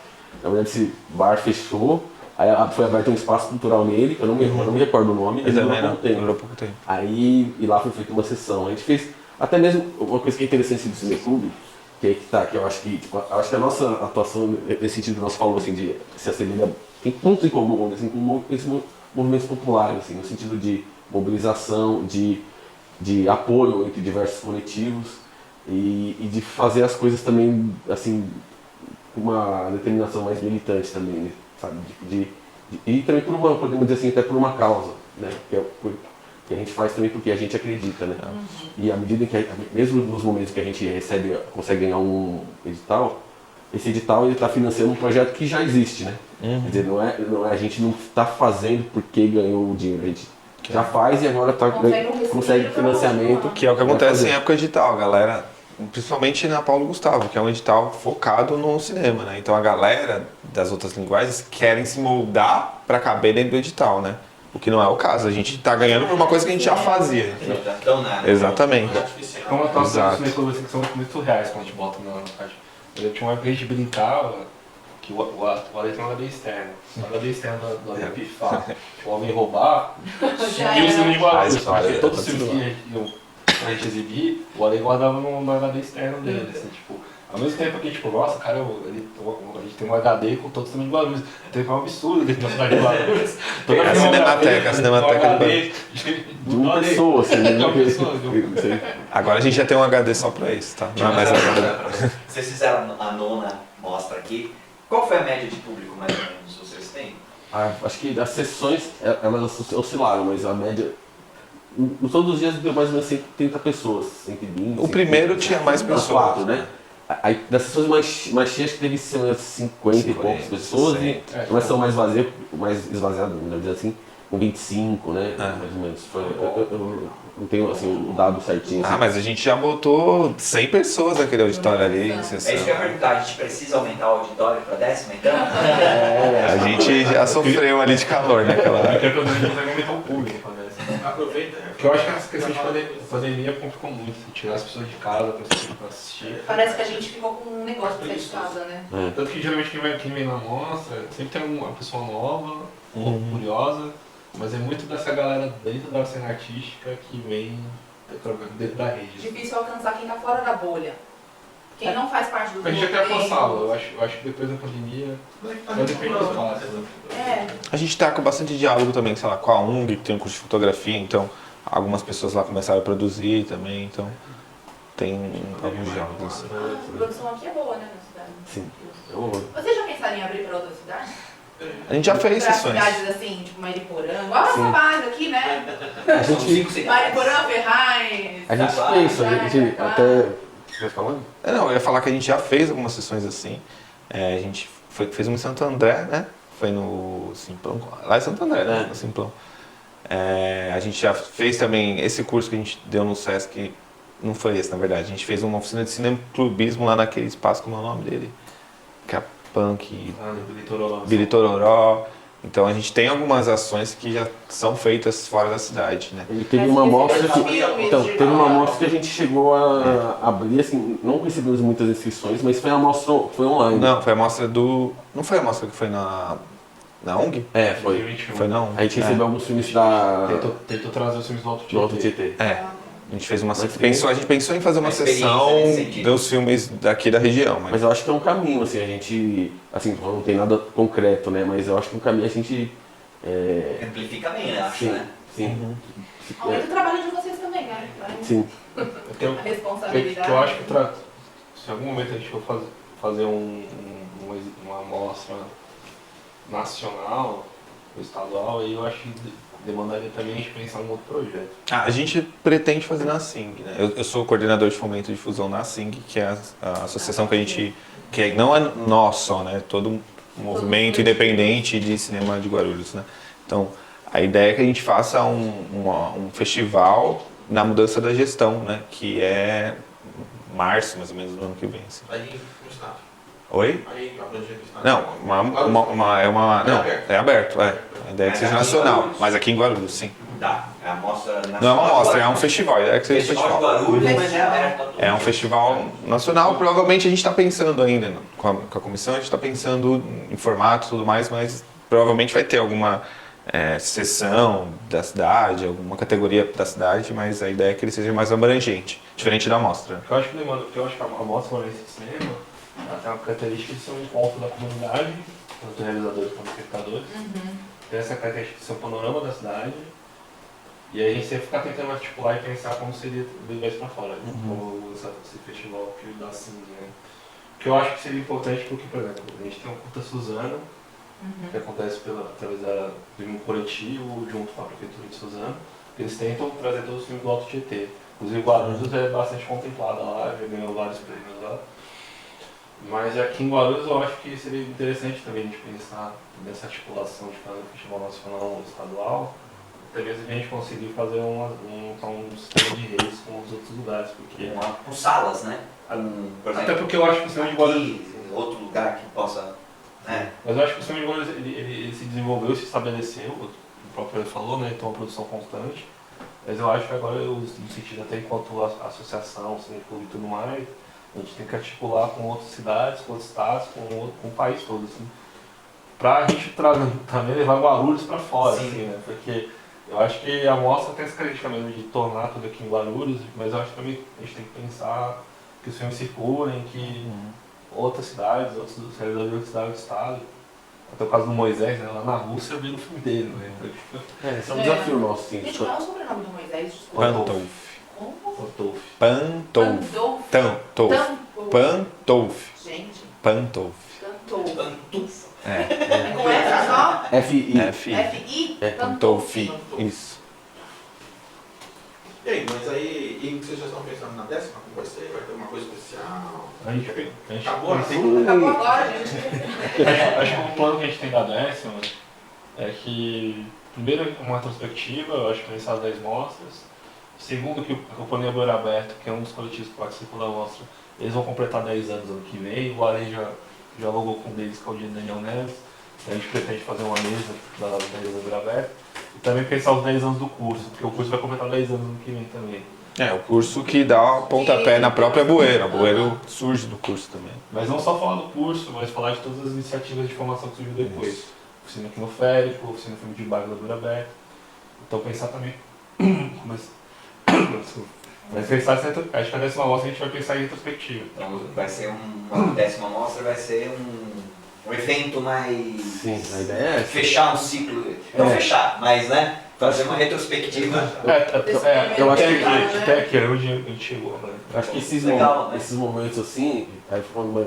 [SPEAKER 5] na verdade esse bar fechou, aí foi aberto um espaço cultural nele, que eu não me recordo o nome,
[SPEAKER 4] Eu
[SPEAKER 5] ele
[SPEAKER 4] também
[SPEAKER 5] durou
[SPEAKER 4] não,
[SPEAKER 5] pouco tempo.
[SPEAKER 4] durou pouco tempo.
[SPEAKER 5] Aí, e lá foi feita uma sessão. A gente fez, até mesmo, uma coisa que é interessante do Cineclube, que é que tá, que eu acho que, tipo, eu acho que a nossa atuação, nesse sentido que nós falamos, assim, de se assemelha, tem pontos em comum, assim, com esses movimentos populares, assim, no sentido de mobilização, de apoio entre diversos coletivos e de fazer as coisas também, assim, com uma determinação mais militante também, né, sabe? E também por uma, podemos dizer assim, até por uma causa, né? Que a gente faz também porque a gente acredita, né? E à medida que, mesmo nos momentos que a gente consegue ganhar um edital, esse edital ele está financiando um projeto que já existe, né? Quer dizer, a gente não está fazendo porque ganhou o dinheiro, a gente já faz e agora consegue financiamento.
[SPEAKER 4] Que é o que acontece em época edital, a galera, principalmente na Paulo Gustavo, que é um edital focado no cinema, né? Então a galera das outras linguagens querem se moldar para caber dentro do edital, né? O que não é o caso, a gente está ganhando por uma coisa que a gente já fazia.
[SPEAKER 7] Então, nada.
[SPEAKER 4] Exatamente.
[SPEAKER 2] Artificial.
[SPEAKER 6] Como eu tava
[SPEAKER 4] Exato.
[SPEAKER 6] falando, coisas que são muito reais quando a gente bota na parte. Eu tinha uma época que a gente brincava que o Ale tem uma HD externa. A HD externa do Ale pifar, o homem roubar,
[SPEAKER 3] Já
[SPEAKER 6] e o
[SPEAKER 3] era.
[SPEAKER 6] cinema de
[SPEAKER 4] A
[SPEAKER 6] Guarulhos.
[SPEAKER 4] história
[SPEAKER 6] Porque todos os
[SPEAKER 4] continua.
[SPEAKER 6] filmes que iam pra gente exibir, o Ale guardava no HD externo dele. Assim, tipo, ao mesmo tempo que, tipo, nossa, cara, a gente tem um HD com todos os cinemas de Guarulhos. Teve um absurdo dentro da cidade de Guarulhos.
[SPEAKER 4] É a Cinemateca de
[SPEAKER 5] De uma pessoa, assim,
[SPEAKER 6] De uma pessoa,
[SPEAKER 5] não sei.
[SPEAKER 4] Agora a gente já tem um HD só para isso, tá? Não é mais HD.
[SPEAKER 7] Vocês fizeram a nona mostra aqui. Qual foi a média de público, mais ou menos, vocês têm?
[SPEAKER 5] Acho que as sessões, elas oscilaram, mas a média... Em todos os dias deu mais ou menos 130 pessoas, 120.
[SPEAKER 4] O primeiro tinha mais
[SPEAKER 5] As
[SPEAKER 4] pessoas.
[SPEAKER 5] quatro, né? Aí, das sessões mais cheias que teve 50 e poucas pessoas,
[SPEAKER 4] 60.
[SPEAKER 5] e umas são mais vazias, mais esvaziadas, vamos dizer assim, com 25, né? Mais ou menos. Eu não tenho assim, o dado certinho.
[SPEAKER 4] Ah,
[SPEAKER 5] Assim.
[SPEAKER 4] mas a gente já botou 100 pessoas naquele auditório ali em
[SPEAKER 7] É isso
[SPEAKER 4] sessão.
[SPEAKER 7] que eu ia perguntar, a gente precisa aumentar o auditório para décima, então?
[SPEAKER 4] A gente já sofreu ali de calor naquela hora.
[SPEAKER 6] Até quando a gente consegue aumentar o público, parece.
[SPEAKER 2] Aproveita.
[SPEAKER 6] Porque eu acho que essa questão de pandemia complicou muito. Tirar as pessoas de casa pra assistir.
[SPEAKER 3] Parece que a gente ficou com um negócio pra sair de casa, né?
[SPEAKER 6] Tanto que geralmente quem vem na mostra sempre tem uma pessoa nova, um pouco curiosa, mas é muito dessa galera dentro da cena artística que vem dentro da rede.
[SPEAKER 3] Difícil alcançar quem tá fora da bolha. Quem não faz parte do
[SPEAKER 6] A gente até
[SPEAKER 3] movimento.
[SPEAKER 6] alcançava, eu acho que depois da pandemia, vai depender do espaço. Né?
[SPEAKER 3] É,
[SPEAKER 4] A gente tá com bastante diálogo também, sei lá, com a UNG, que tem um curso de fotografia, então algumas pessoas lá começaram a produzir também, então tem alguns diálogos.
[SPEAKER 3] a produção aqui é boa, né, na cidade.
[SPEAKER 5] Sim.
[SPEAKER 3] Vocês já pensaram em abrir para outras cidades?
[SPEAKER 4] A gente já fez
[SPEAKER 3] Pra
[SPEAKER 4] sessões.
[SPEAKER 3] cidades assim, tipo Mariporã, igual a nossa base aqui, né?
[SPEAKER 5] A gente,
[SPEAKER 3] Mariporã, Ferraz.
[SPEAKER 5] a gente fez, a gente até... Você vai falando?
[SPEAKER 4] Não, eu ia falar que a gente já fez algumas sessões assim. A gente fez uma em Santo André, né? Foi no Simplão. Lá em Santo André, né? No Simplão. A gente já fez também esse curso que a gente deu no Sesc. Não foi esse, na verdade. A gente fez uma oficina de cinema clubismo lá naquele espaço, como é o nome dele? Que é Punk, Billy Tororó. Então a gente tem algumas ações que já são feitas fora da cidade, né?
[SPEAKER 5] Ele teve
[SPEAKER 3] Mas
[SPEAKER 5] uma
[SPEAKER 3] esse
[SPEAKER 5] amostra
[SPEAKER 3] é
[SPEAKER 5] que...
[SPEAKER 3] filme,
[SPEAKER 5] Então,
[SPEAKER 3] de
[SPEAKER 5] teve uma
[SPEAKER 3] falar.
[SPEAKER 5] amostra que a gente chegou a abrir, assim, não recebemos muitas inscrições, mas foi uma amostra, foi online.
[SPEAKER 4] Não, foi a mostra do... Não foi a mostra que foi na ONG?
[SPEAKER 5] Foi.
[SPEAKER 6] 2021.
[SPEAKER 4] Foi não?
[SPEAKER 5] A gente recebeu alguns filmes da...
[SPEAKER 6] Tentou trazer os filmes do Alto
[SPEAKER 5] do Alto
[SPEAKER 6] Tietê.
[SPEAKER 5] Tietê.
[SPEAKER 4] A gente fez uma
[SPEAKER 5] Mas
[SPEAKER 4] a gente pensou em fazer uma
[SPEAKER 7] uma experiência
[SPEAKER 4] sessão
[SPEAKER 7] nesse sentido.
[SPEAKER 4] dos filmes daqui da região,
[SPEAKER 5] Mas eu acho que é um caminho, assim, a gente... Assim, não tem nada concreto, né? Mas eu acho que um caminho a gente...
[SPEAKER 7] Amplifica bem, né? Acho,
[SPEAKER 5] Sim,
[SPEAKER 7] né?
[SPEAKER 5] sim.
[SPEAKER 3] Aumenta o trabalho de vocês também, né?
[SPEAKER 5] Sim.
[SPEAKER 6] Eu
[SPEAKER 3] A
[SPEAKER 6] tenho-
[SPEAKER 3] responsabilidade.
[SPEAKER 6] que eu acho que se em algum momento a gente for fazer uma amostra nacional ou estadual, aí eu acho que demandaria também a gente pensar em outro projeto.
[SPEAKER 4] A gente pretende fazer na SING, né? Eu sou coordenador de fomento de difusão na SING, que é a associação que a gente... que não é nós só, né? Todo um movimento independente de cinema de Guarulhos, né? Então, a ideia é que a gente faça um festival na mudança da gestão, né? Que é março, mais ou menos, do ano que vem. Assim.
[SPEAKER 2] Aí no estado.
[SPEAKER 4] Oi?
[SPEAKER 2] Aí abrange aqui.
[SPEAKER 4] Não, é aberto, é. A ideia é que seja nacional, mas aqui em Guarulhos, sim.
[SPEAKER 7] Tá, é a mostra nacional.
[SPEAKER 4] Não é uma mostra, é um festival, a ideia é que seja um
[SPEAKER 7] Festival de
[SPEAKER 4] festival.
[SPEAKER 7] Guarulhos, mas é aberto a todos.
[SPEAKER 4] É um festival nacional, provavelmente a gente está pensando ainda, com a comissão, a gente está pensando em formato e tudo mais, mas provavelmente vai ter alguma seção da cidade, alguma categoria da cidade, mas a ideia é que ele seja mais abrangente, diferente da mostra.
[SPEAKER 6] Eu acho que a mostra de cinema ela tem uma característica de ser um encontro da comunidade, tanto realizadores quanto espectadores. Tem essa característica de ser um panorama da cidade. E aí a gente sempre fica tentando articular e pensar como seria levar isso pra fora, né? Como esse festival que dá assim, né? Que eu acho que seria importante porque, por exemplo, a gente tem um Curta Suzano, que acontece através de um coletivo junto com a Prefeitura de Suzano. Eles tentam trazer todos os filmes do Alto Tietê. Inclusive Guarulhos é bastante contemplada lá, já ganhou vários prêmios lá. Mas aqui em Guarulhos eu acho que seria interessante também a gente pensar nessa articulação de fazer um festival nacional estadual. Talvez a gente conseguir fazer um sistema de redes com os outros lugares, porque...
[SPEAKER 7] Com salas, né? Por exemplo,
[SPEAKER 6] Até porque eu acho que o cinema de Guarulhos...
[SPEAKER 7] aqui, outro lugar que possa... Né?
[SPEAKER 6] Mas eu acho que o cinema de Guarulhos ele se desenvolveu, se estabeleceu, o próprio ele falou, né? Então uma produção constante. Mas eu acho que agora, no sentido até enquanto associação, cineclube e tudo mais, a gente tem que articular com outras cidades, com outros estados, com o país todo, assim. Pra gente também levar Guarulhos pra fora, assim, né? Porque... eu acho que a mostra tem essa característica mesmo de tornar tudo aqui em Guarulhos, mas eu acho que também a gente tem que pensar que os filmes circulem, que outras cidades, outros realizadores de outras cidades do estado, até o caso do Moisés, né, lá na Rússia eu vi o filme dele, né?
[SPEAKER 5] Esse é um desafio nosso, sim.
[SPEAKER 3] Gente, qual é o sobrenome do Moisés? Desculpa.
[SPEAKER 4] Pantolf.
[SPEAKER 3] Como?
[SPEAKER 4] Pantolf.
[SPEAKER 3] Gente,
[SPEAKER 4] Pantolf.
[SPEAKER 3] Pantolf.
[SPEAKER 7] Pantufa.
[SPEAKER 3] É com F só?
[SPEAKER 5] FI.
[SPEAKER 3] F-I?
[SPEAKER 4] Pantolf. Isso.
[SPEAKER 2] E aí, mas aí, e vocês já estão pensando na 10ª? Como vai ser? Vai ter uma coisa especial?
[SPEAKER 6] A gente
[SPEAKER 2] Acabou
[SPEAKER 6] tem-
[SPEAKER 3] Acabou agora, gente.
[SPEAKER 6] acho que o plano que a gente tem da 10ª é que, primeiro, uma retrospectiva, eu acho que vai ser as 10 mostras. Segundo, que o Planeta Boeira Aberto, que é um dos coletivos que participam da mostra, eles vão completar 10 anos ano que vem. O Ale já logou com um deles, que é o dia do Daniel Neves. A gente pretende fazer uma mesa das 10 anos do Boeira Aberto. E também pensar os 10 anos do curso, porque o curso vai completar 10 anos ano que vem também.
[SPEAKER 4] É, o curso que dá pontapé na própria Boeira. A Boeira surge do curso também.
[SPEAKER 6] Mas não só falar do curso, mas falar de todas as iniciativas de formação que surgiram depois. Oficina Quinoférico, Oficina Filme de Bairro da Boeira Aberta. Então pensar também... Mas pensar, acho que a 10ª mostra a gente vai pensar em retrospectiva.
[SPEAKER 7] Então vai ser uma 10ª mostra, vai ser um evento mais...
[SPEAKER 5] Sim, a ideia é essa.
[SPEAKER 7] fechar um ciclo. Não fechar, mas né? Fazer uma retrospectiva.
[SPEAKER 5] Eu acho que
[SPEAKER 6] Até aqui, onde a gente chegou, né?
[SPEAKER 5] Eu acho que
[SPEAKER 7] Legal, né?
[SPEAKER 5] esses momentos assim, aí uma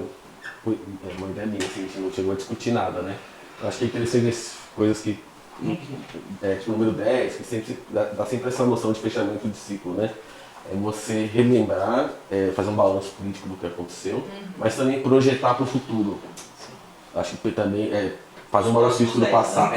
[SPEAKER 5] ideia minha, assim, a gente não chegou a discutir nada, né? Eu acho que é interessante essas coisas que, tipo o número 10, que sempre dá sempre essa noção de fechamento de ciclo, né? É você relembrar, fazer um balanço político do que aconteceu, mas também projetar para o futuro. Acho que também fazer um balanço político do passado.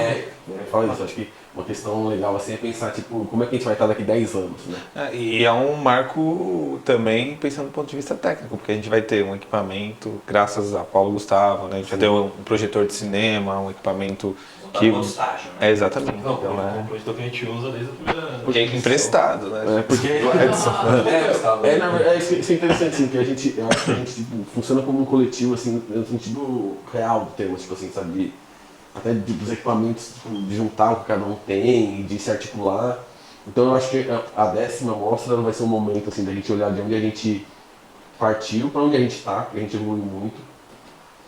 [SPEAKER 5] Fala isso, acho que uma questão legal assim é pensar, tipo, como é que a gente vai estar daqui 10 anos, né?
[SPEAKER 4] E é um marco também pensando do ponto de vista técnico, porque a gente vai ter um equipamento, graças a Paulo Gustavo, né? A gente vai ter um projetor de cinema, um equipamento que...
[SPEAKER 7] No estágio, né?
[SPEAKER 4] Exatamente.
[SPEAKER 6] Não,
[SPEAKER 4] Então,
[SPEAKER 6] o projetor que a gente usa desde a primeira...
[SPEAKER 4] porque é emprestado, né?
[SPEAKER 5] Porque isso é interessante, assim, que a gente, eu acho que a gente tipo, funciona como um coletivo, assim, no sentido real do termo, tipo assim, sabe? Até dos equipamentos, tipo, de juntar o que cada um tem, de se articular. Então eu acho que a 10ª mostra vai ser um momento assim, da gente olhar de onde a gente partiu, para onde a gente está, que a gente evoluiu muito,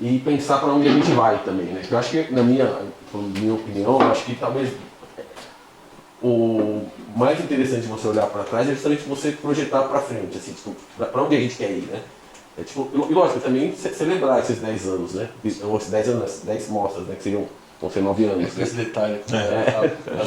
[SPEAKER 5] e pensar para onde a gente vai também, né? Eu acho que, na minha opinião, eu acho que talvez o mais interessante de você olhar para trás é justamente você projetar para frente, assim, tipo, para onde a gente quer ir, né? Tipo, e lógico, também celebrar esses 10 anos, né? Ou esses 10 anos, 10 mostras, né? Que vão ser 9 anos.
[SPEAKER 6] Esse detalhe.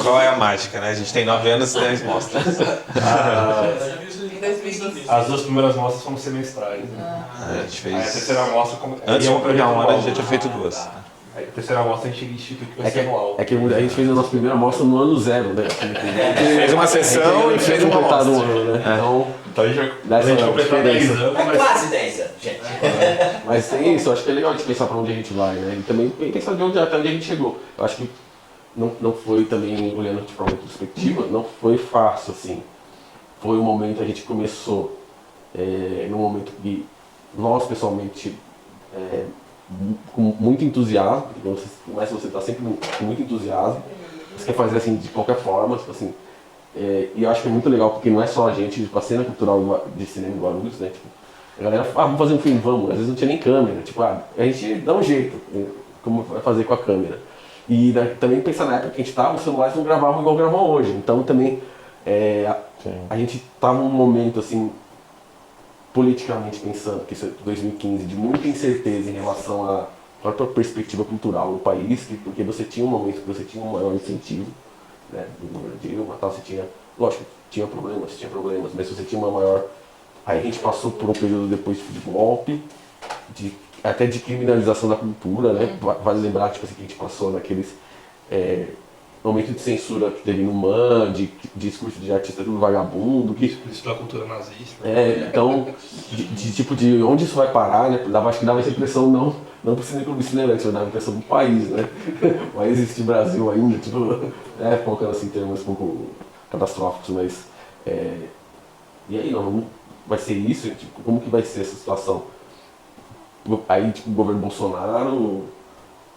[SPEAKER 4] Qual é a mágica, né? A gente tem 9 anos e 10 mostras.
[SPEAKER 3] Em 2015.
[SPEAKER 6] As 2 primeiras mostras foram semestrais. Né?
[SPEAKER 4] A gente
[SPEAKER 6] Aí a
[SPEAKER 4] fez...
[SPEAKER 6] terceira mostra...
[SPEAKER 4] Antes de
[SPEAKER 6] projeto
[SPEAKER 4] uma hora a
[SPEAKER 6] anual.
[SPEAKER 4] gente já tinha feito 2.
[SPEAKER 6] Aí a terceira mostra a gente institui que vai ser anual.
[SPEAKER 5] É que a gente fez a nossa primeira mostra no ano 0, né?
[SPEAKER 4] Fez uma sessão e fez uma
[SPEAKER 5] completado
[SPEAKER 4] mostra.
[SPEAKER 5] um ano, né? Então,
[SPEAKER 6] Então a gente
[SPEAKER 5] Dá essa
[SPEAKER 6] vai completar 10
[SPEAKER 5] diferença.
[SPEAKER 6] anos,
[SPEAKER 7] É
[SPEAKER 6] mas
[SPEAKER 7] quase 10 anos, gente.
[SPEAKER 5] Mas tem isso, eu acho que é legal de pensar para onde a gente vai, né? E também pensar de onde, até onde a gente chegou. Eu acho que não foi também, olhando de forma retrospectiva, não foi fácil, assim. Foi um momento, a gente começou num momento que nós, pessoalmente, com muito entusiasmo, porque você começa, você está sempre com muito entusiasmo, você quer fazer assim de qualquer forma, tipo assim. E eu acho que é muito legal, porque não é só a gente, tipo, a cena cultural de cinema em Guarulhos, né? Tipo, a galera fala, vamos fazer um filme, vamos. Às vezes não tinha nem câmera, tipo, a gente dá um jeito, como vai fazer com a câmera. E também pensar na época que a gente estava, os celulares não gravavam igual gravam hoje. Então também a gente estava num momento assim, politicamente pensando, que isso é 2015, de muita incerteza em relação à própria perspectiva cultural no país, porque você tinha um momento que você tinha um maior incentivo, né, do governo Dilma, tal, você tinha, lógico, tinha problemas, mas você tinha uma maior. Aí a gente passou por um período depois de golpe, até de criminalização da cultura, né? Vale lembrar tipo assim, que a gente passou naqueles momento de censura que teve no MAN, de discurso de artista do vagabundo,
[SPEAKER 6] isso da cultura nazista.
[SPEAKER 5] então, tipo de onde isso vai parar, né? Acho que dava essa impressão não pro cinema clube cinemático, mas dava a impressão do país, né? Vai existir Brasil ainda, tipo, colocando assim termos um pouco catastróficos, mas e aí vai ser isso? Tipo, como que vai ser essa situação? Aí tipo, o governo Bolsonaro,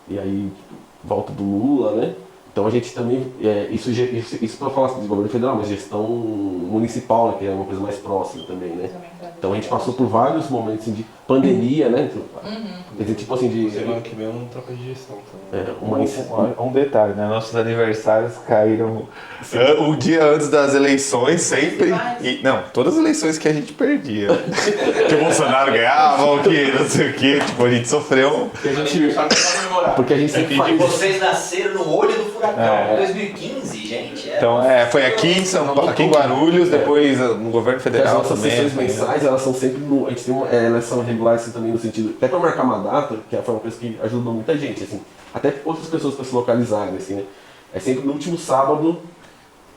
[SPEAKER 5] e aí tipo, volta do Lula, né? Então a gente também, isso para falar assim, de governo federal, mas gestão municipal, né, que é uma coisa mais próxima também, né? Então a gente passou por vários momentos assim, de pandemia, né? Quer dizer, tipo assim, de...
[SPEAKER 6] Semana que vem eu não troco de gestão também.
[SPEAKER 4] Um detalhe, né? Nossos aniversários caíram um dia antes das eleições, sempre. Não, todas as eleições que a gente perdia. Que o Bolsonaro ganhava, ou que não sei o quê. Tipo, a gente sofreu.
[SPEAKER 5] Porque a gente sempre
[SPEAKER 7] E
[SPEAKER 5] faz.
[SPEAKER 7] vocês nasceram no olho do furacão, 2015, gente.
[SPEAKER 4] Então, foi aqui aqui em Guarulhos, depois no governo
[SPEAKER 5] As
[SPEAKER 4] federal
[SPEAKER 5] nossas
[SPEAKER 4] também.
[SPEAKER 5] sessões mensais, elas são sempre a gente tem elas são regulares assim, também no sentido, até para marcar uma data, que foi uma coisa que ajudou muita gente, assim, até outras pessoas para se localizarem, assim, né? É sempre no último sábado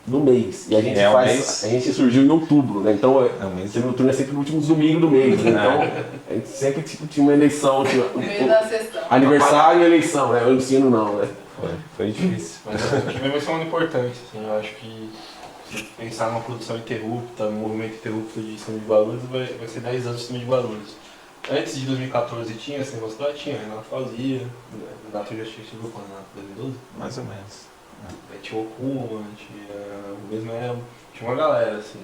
[SPEAKER 5] do mês. E a gente a gente surgiu em outubro, né? Então o noturno é sempre no último domingo do mês, né? Então a gente sempre tinha uma eleição,
[SPEAKER 3] No meio da sessão.
[SPEAKER 5] aniversário e eleição, né? Eu ensino não, né?
[SPEAKER 4] Foi difícil.
[SPEAKER 6] Mas acho que vai ser um ano importante, assim, eu acho que se pensar numa produção interrupta, num movimento interrupto de cinema de Guarulhos, vai ser 10 anos de cinema de Guarulhos. Antes de 2014 tinha cinema cidade? Tinha, Renato fazia, Renato já chegou quando? 2012?
[SPEAKER 4] Mais ou menos.
[SPEAKER 6] Tinha o Kuma, tinha o Besmelo, tinha uma galera, assim.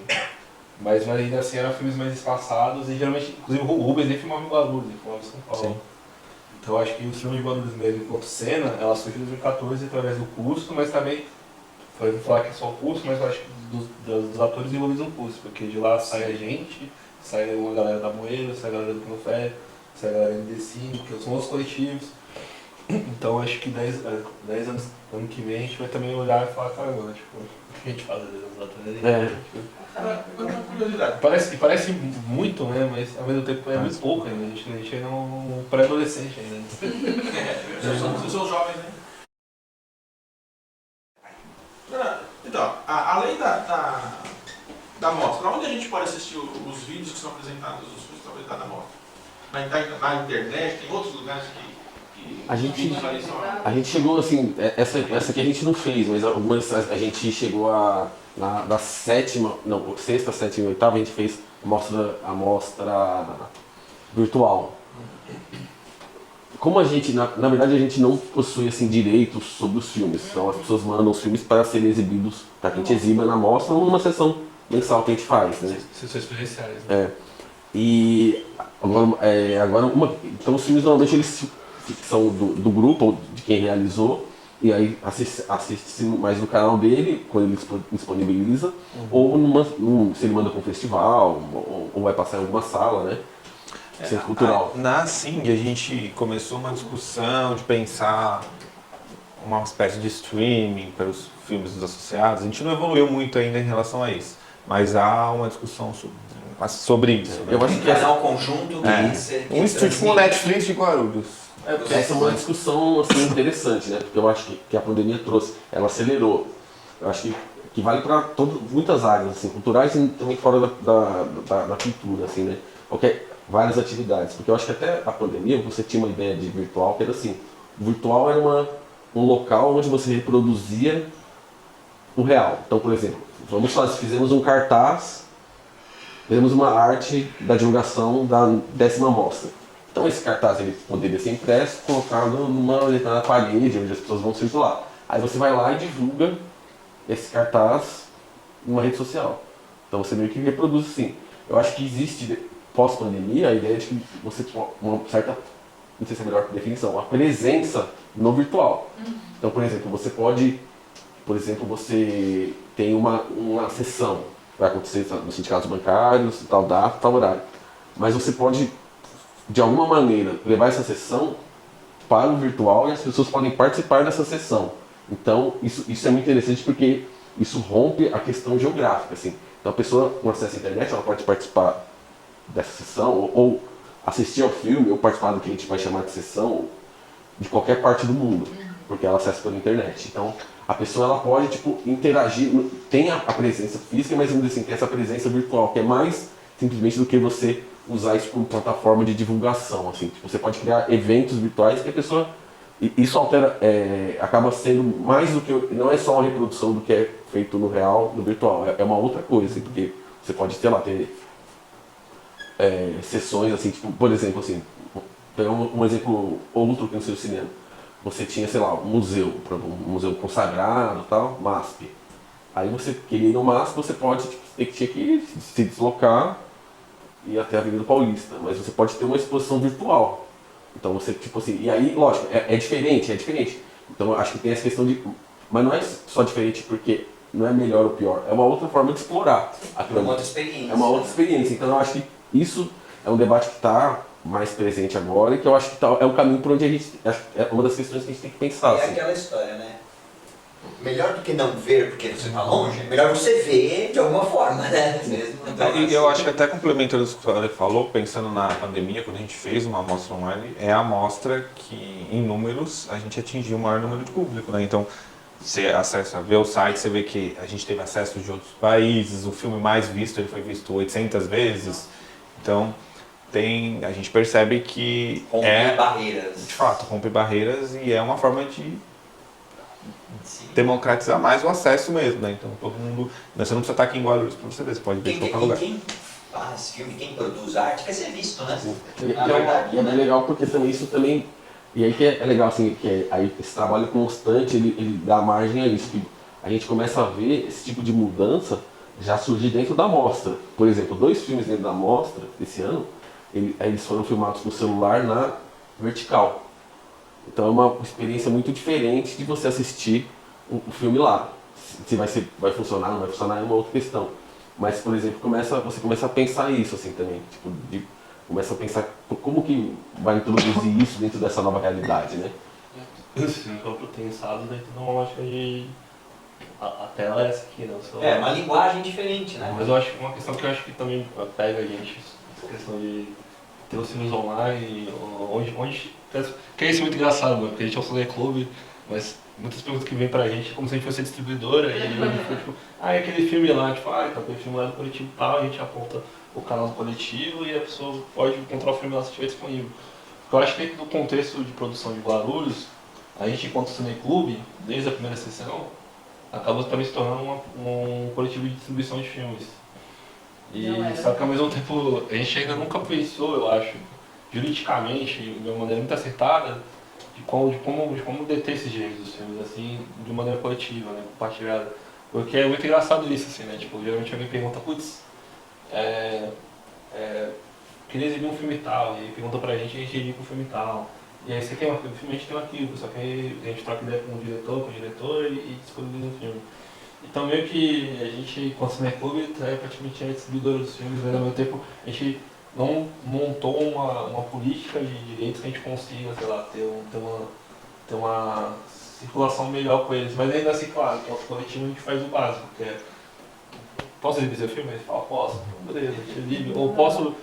[SPEAKER 6] Mas ainda assim eram filmes mais espaçados e geralmente, inclusive o Rubens nem filmava em Guarulhos, ele filmava em São Paulo. Sim. Então eu acho que o cinema de Guarulhos mesmo, enquanto cena, ela surgiu em 2014 através do curso, mas também, foi falar que é só o curso, mas eu acho que dos atores envolvidos no curso, porque de lá sai a gente, sai uma galera da Moeira, sai a galera do Pinofé, sai a galera do MD5, que são outros coletivos. Então acho que 10 anos, ano que vem, a gente vai também olhar e falar, caramba, tipo, o que a gente faz às vezes nos atores?
[SPEAKER 2] Uma curiosidade.
[SPEAKER 6] Parece muito, né? Mas ao mesmo tempo é muito pouco ainda. A gente ainda é um pré-adolescente ainda.
[SPEAKER 2] Vocês são jovens, né? Então, além da mostra, onde a gente pode assistir os vídeos que são apresentados, os filmes que são apresentados na mostra? Na internet, tem outros lugares que
[SPEAKER 5] A gente chegou assim, essa que a gente não fez, mas algumas a gente chegou na sétima, não, sexta, sétima e oitava, a gente fez a mostra virtual. Como a gente, na verdade, a gente não possui assim, direitos sobre os filmes, então as pessoas mandam os filmes para serem exibidos, para que a gente exiba na mostra ou numa sessão mensal que a gente faz, né?
[SPEAKER 6] Sessões presenciais, né?
[SPEAKER 5] E agora então os filmes normalmente eles são do grupo, ou de quem realizou, e aí assiste mais no canal dele, quando ele disponibiliza, ou se ele manda para um festival, ou vai passar em alguma sala, né? Centro cultural.
[SPEAKER 4] Na Sing a gente começou uma discussão de pensar uma espécie de streaming para os filmes dos associados. A gente não evoluiu muito ainda em relação a isso, mas há uma discussão sobre isso.
[SPEAKER 5] Eu acho que
[SPEAKER 7] Canal conjunto
[SPEAKER 4] um estúdio como o Netflix de Guarulhos.
[SPEAKER 5] Essa é uma discussão assim, interessante, né? Porque eu acho que a pandemia trouxe, ela acelerou. Eu acho que que vale para muitas áreas, assim, culturais e também fora da cultura, assim, né? Várias atividades. Porque eu acho que até a pandemia você tinha uma ideia de virtual, que era assim, o virtual era um local onde você reproduzia o real. Então, por exemplo, fizemos um cartaz, fizemos uma arte da divulgação da 10ª mostra. Então esse cartaz ele poderia ser impresso, colocado numa determinada parede, onde as pessoas vão circular. Aí você vai lá e divulga esse cartaz numa rede social. Então você meio que reproduz assim. Eu acho que existe, pós-pandemia, a ideia de que você uma certa, não sei se é a melhor definição, uma presença no virtual. Então, por exemplo, você tem uma sessão, vai acontecer nos sindicatos bancários, tal data, tal horário. Mas você pode, de alguma maneira, levar essa sessão para o virtual e as pessoas podem participar dessa sessão. Então, isso é muito interessante porque isso rompe a questão geográfica. Assim. Então, a pessoa com acesso à internet ela pode participar dessa sessão ou assistir ao filme ou participar do que a gente vai chamar de sessão de qualquer parte do mundo, porque ela acessa pela internet. Então, a pessoa ela pode interagir, tem a presença física, mas vamos dizer assim, tem essa presença virtual, que é mais simplesmente do que você usar isso como plataforma de divulgação. Assim. Tipo, você pode criar eventos virtuais que a pessoa... Isso altera, acaba sendo mais do que... Não é só uma reprodução do que é feito no real, no virtual. É uma outra coisa, assim, porque você pode, sei lá, ter sessões, assim, tipo, por exemplo, assim, pegar um exemplo outro que não seja o cinema. Você tinha, sei lá, um museu consagrado, tal, MASP. Aí você queria ir no MASP, você pode, tinha que se deslocar e ir até a Avenida Paulista, mas você pode ter uma exposição virtual. Então você, tipo assim, e aí, lógico, é diferente. Então eu acho que tem essa questão de... Mas não é só diferente porque não é melhor ou pior, é uma outra forma de explorar.
[SPEAKER 1] É uma outra experiência.
[SPEAKER 5] É uma outra experiência. Então eu acho que isso é um debate que está mais presente agora e que eu acho que é o caminho por onde a gente... É uma das questões que a gente tem que pensar.
[SPEAKER 7] É
[SPEAKER 5] assim.
[SPEAKER 7] aquela história, né? Melhor do que não ver porque você está longe, melhor você ver de alguma forma, né?
[SPEAKER 4] E eu acho que até complementando isso que o Ale falou, pensando na pandemia, quando a gente fez uma amostra online, é a amostra que, em números, a gente atingiu o maior número de público, né? Então, você acessa, vê o site, você vê que a gente teve acesso de outros países, o filme mais visto, ele foi visto 800 vezes. Então, a gente percebe que
[SPEAKER 1] Romper barreiras.
[SPEAKER 4] de fato, romper barreiras e é uma forma de democratizar mais o acesso mesmo, né? Então todo mundo, você não precisa estar aqui em Guarulhos para você ver, você pode ver em qualquer lugar.
[SPEAKER 7] Quem faz filme, quem produz arte quer ser visto, né?
[SPEAKER 5] E é bem legal porque também isso também, e aí que é legal assim, aí esse trabalho constante ele dá margem a isso, que a gente começa a ver esse tipo de mudança já surgir dentro da mostra. Por exemplo, 2 filmes dentro da mostra desse ano, eles foram filmados com o celular na vertical. Então é uma experiência muito diferente de você assistir o filme lá. Se vai funcionar, não vai funcionar é uma outra questão. Mas, por exemplo, você começa a pensar isso assim também. Tipo, começa a pensar como que vai introduzir isso dentro dessa nova realidade, né?
[SPEAKER 6] Sim, eu tenho pensado dentro de uma lógica de... A tela é essa aqui, né?
[SPEAKER 1] É, uma linguagem diferente, né?
[SPEAKER 6] Mas eu acho que uma questão que eu acho que também pega a gente, essa questão de ter os filmes online, onde que é isso muito engraçado, mano, porque a gente é um cineclube, mas muitas perguntas que vêm pra gente é como se a gente fosse distribuidora, e a gente fica tipo, é aquele filme lá, tipo, tá aquele filme lá do coletivo tal, a gente aponta o canal do coletivo e a pessoa pode encontrar o filme lá se estiver disponível. Porque eu acho que dentro do contexto de produção de Guarulhos, a gente enquanto cineclube, desde a primeira sessão, acabou também se tornando um coletivo de distribuição de filmes. E só que ao mesmo tempo, a gente ainda nunca pensou, eu acho, juridicamente, de uma maneira muito acertada, de como deter esses direitos dos filmes, assim, de maneira coletiva, né, compartilhada. Porque é muito engraçado isso, assim, né, tipo, geralmente alguém pergunta, putz, queria exibir um filme tal, e aí pergunta pra gente, a gente indica um filme tal. E aí você tem um filme, a gente tem um arquivo, só que aí a gente troca ideia com o diretor e disponibiliza o filme. Então meio que a gente, com o Cineclube, praticamente é distribuidora dos filmes, mas ao mesmo tempo a gente não montou uma política de direitos que a gente consiga, sei lá, ter uma circulação melhor com eles. Mas ainda assim, claro, no nosso coletivo a gente faz o básico, que é, posso exibir seu filme? Ele fala, posso, beleza, a gente exibe. Ou posso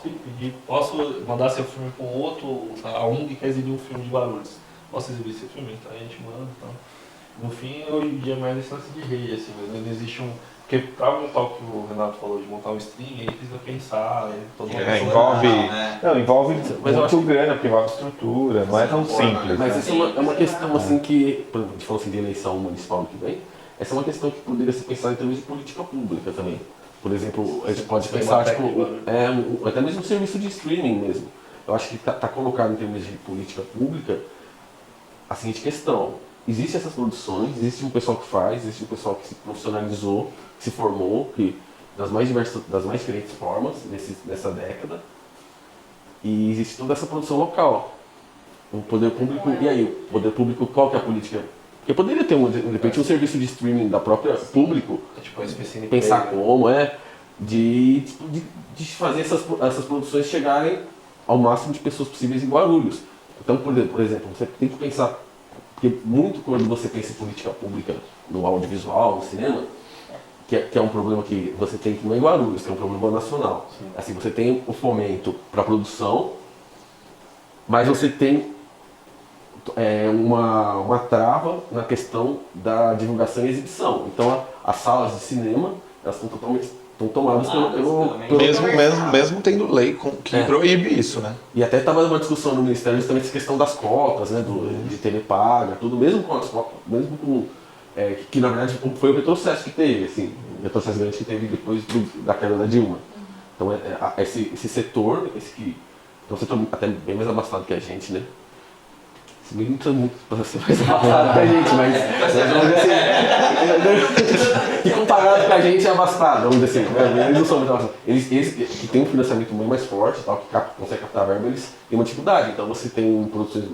[SPEAKER 6] pedir, posso mandar seu filme com outro, a ONG que quer exibir um filme de Guarulhos. Posso exibir seu filme? Então a gente manda, então. No fim, hoje em dia é mais esse lance de rede, assim, mas não existe um... Porque pra montar o que o Renato falou, de montar um stream, aí precisa pensar, né? Todo mundo
[SPEAKER 4] Envolve, não, envolve
[SPEAKER 5] Mas eu acho
[SPEAKER 4] muito grana, porque envolve estrutura, não é tão simples.
[SPEAKER 5] Mas
[SPEAKER 4] Né?
[SPEAKER 5] isso é uma questão assim que, por exemplo, a gente falou assim de eleição municipal que vem, essa é uma questão que poderia ser pensada em termos de política pública também. Por exemplo, a gente pode pensar, tipo, até mesmo um serviço de streaming mesmo. Eu acho que tá colocado em termos de política pública a seguinte questão. Existem essas produções, existe um pessoal que faz, existe um pessoal que se profissionalizou, que se formou, que das mais diversas, das mais diferentes formas nessa década. E existe toda essa produção local. O poder público, e aí, o poder público, qual que é a política? Porque poderia ter, de repente, um serviço de streaming da própria público,
[SPEAKER 6] tipo, a SPCNP,
[SPEAKER 5] pensar como de fazer essas produções chegarem ao máximo de pessoas possíveis em Guarulhos. Então, por exemplo, você tem que pensar, porque muito quando você pensa em política pública no audiovisual, no cinema, que é um problema que você tem que não é em Guarulhos, que é um problema nacional. Sim. Assim, você tem o fomento para a produção, mas você tem uma trava na questão da divulgação e exibição. Então, as salas de cinema, elas estão tomadas pelo
[SPEAKER 4] Mesmo tendo lei que proíbe isso, né?
[SPEAKER 5] E até estava uma discussão no Ministério justamente essa questão das cotas, né, de TV paga, tudo, mesmo com as cotas, mesmo com... que na verdade foi o retrocesso que teve, assim, o retrocesso grande que teve depois da queda da Dilma. Então, esse setor, é um setor até bem mais abastado que a gente, né? Se bem que não precisa muito para ser mais abastado que a gente, mas e comparado com a gente é abastado, vamos dizer assim, né? Eles não são muito abastados. Eles que têm um financiamento muito mais forte, tal, que conseguem captar verba, eles têm uma dificuldade. Então você tem produções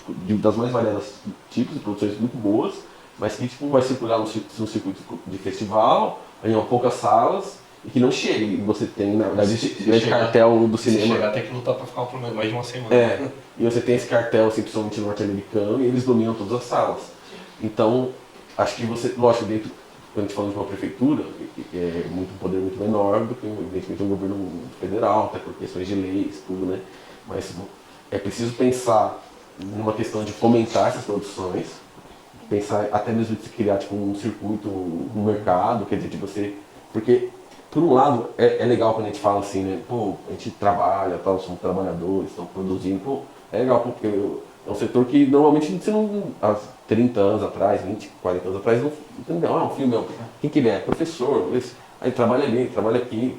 [SPEAKER 5] das mais variadas tipos, de produções muito boas, mas que tipo, vai circular no circuito de festival, em poucas salas, e que não chega. E você tem, na verdade, esse grande cartel do cinema.
[SPEAKER 6] Se chegar, tem que lutar para ficar por mais de uma semana.
[SPEAKER 5] E você tem esse cartel, assim, principalmente norte-americano, e eles dominam todas as salas. Então, acho que você, lógico, dentro, quando a gente fala de uma prefeitura, é um poder muito menor do que, evidentemente, um governo federal, até por questões de leis, tudo, né? Mas é preciso pensar numa questão de fomentar essas produções, pensar até mesmo de criar tipo, um circuito, um mercado, quer dizer, de você... Porque, por um lado, é legal quando a gente fala assim, né? Pô, a gente trabalha, tal, somos trabalhadores, estamos produzindo, pô, é legal porque é um setor que normalmente você não... Há 30 anos atrás, 20, 40 anos atrás, não, um filme, quem que ele é? Professor, aí trabalha ali, trabalha aqui,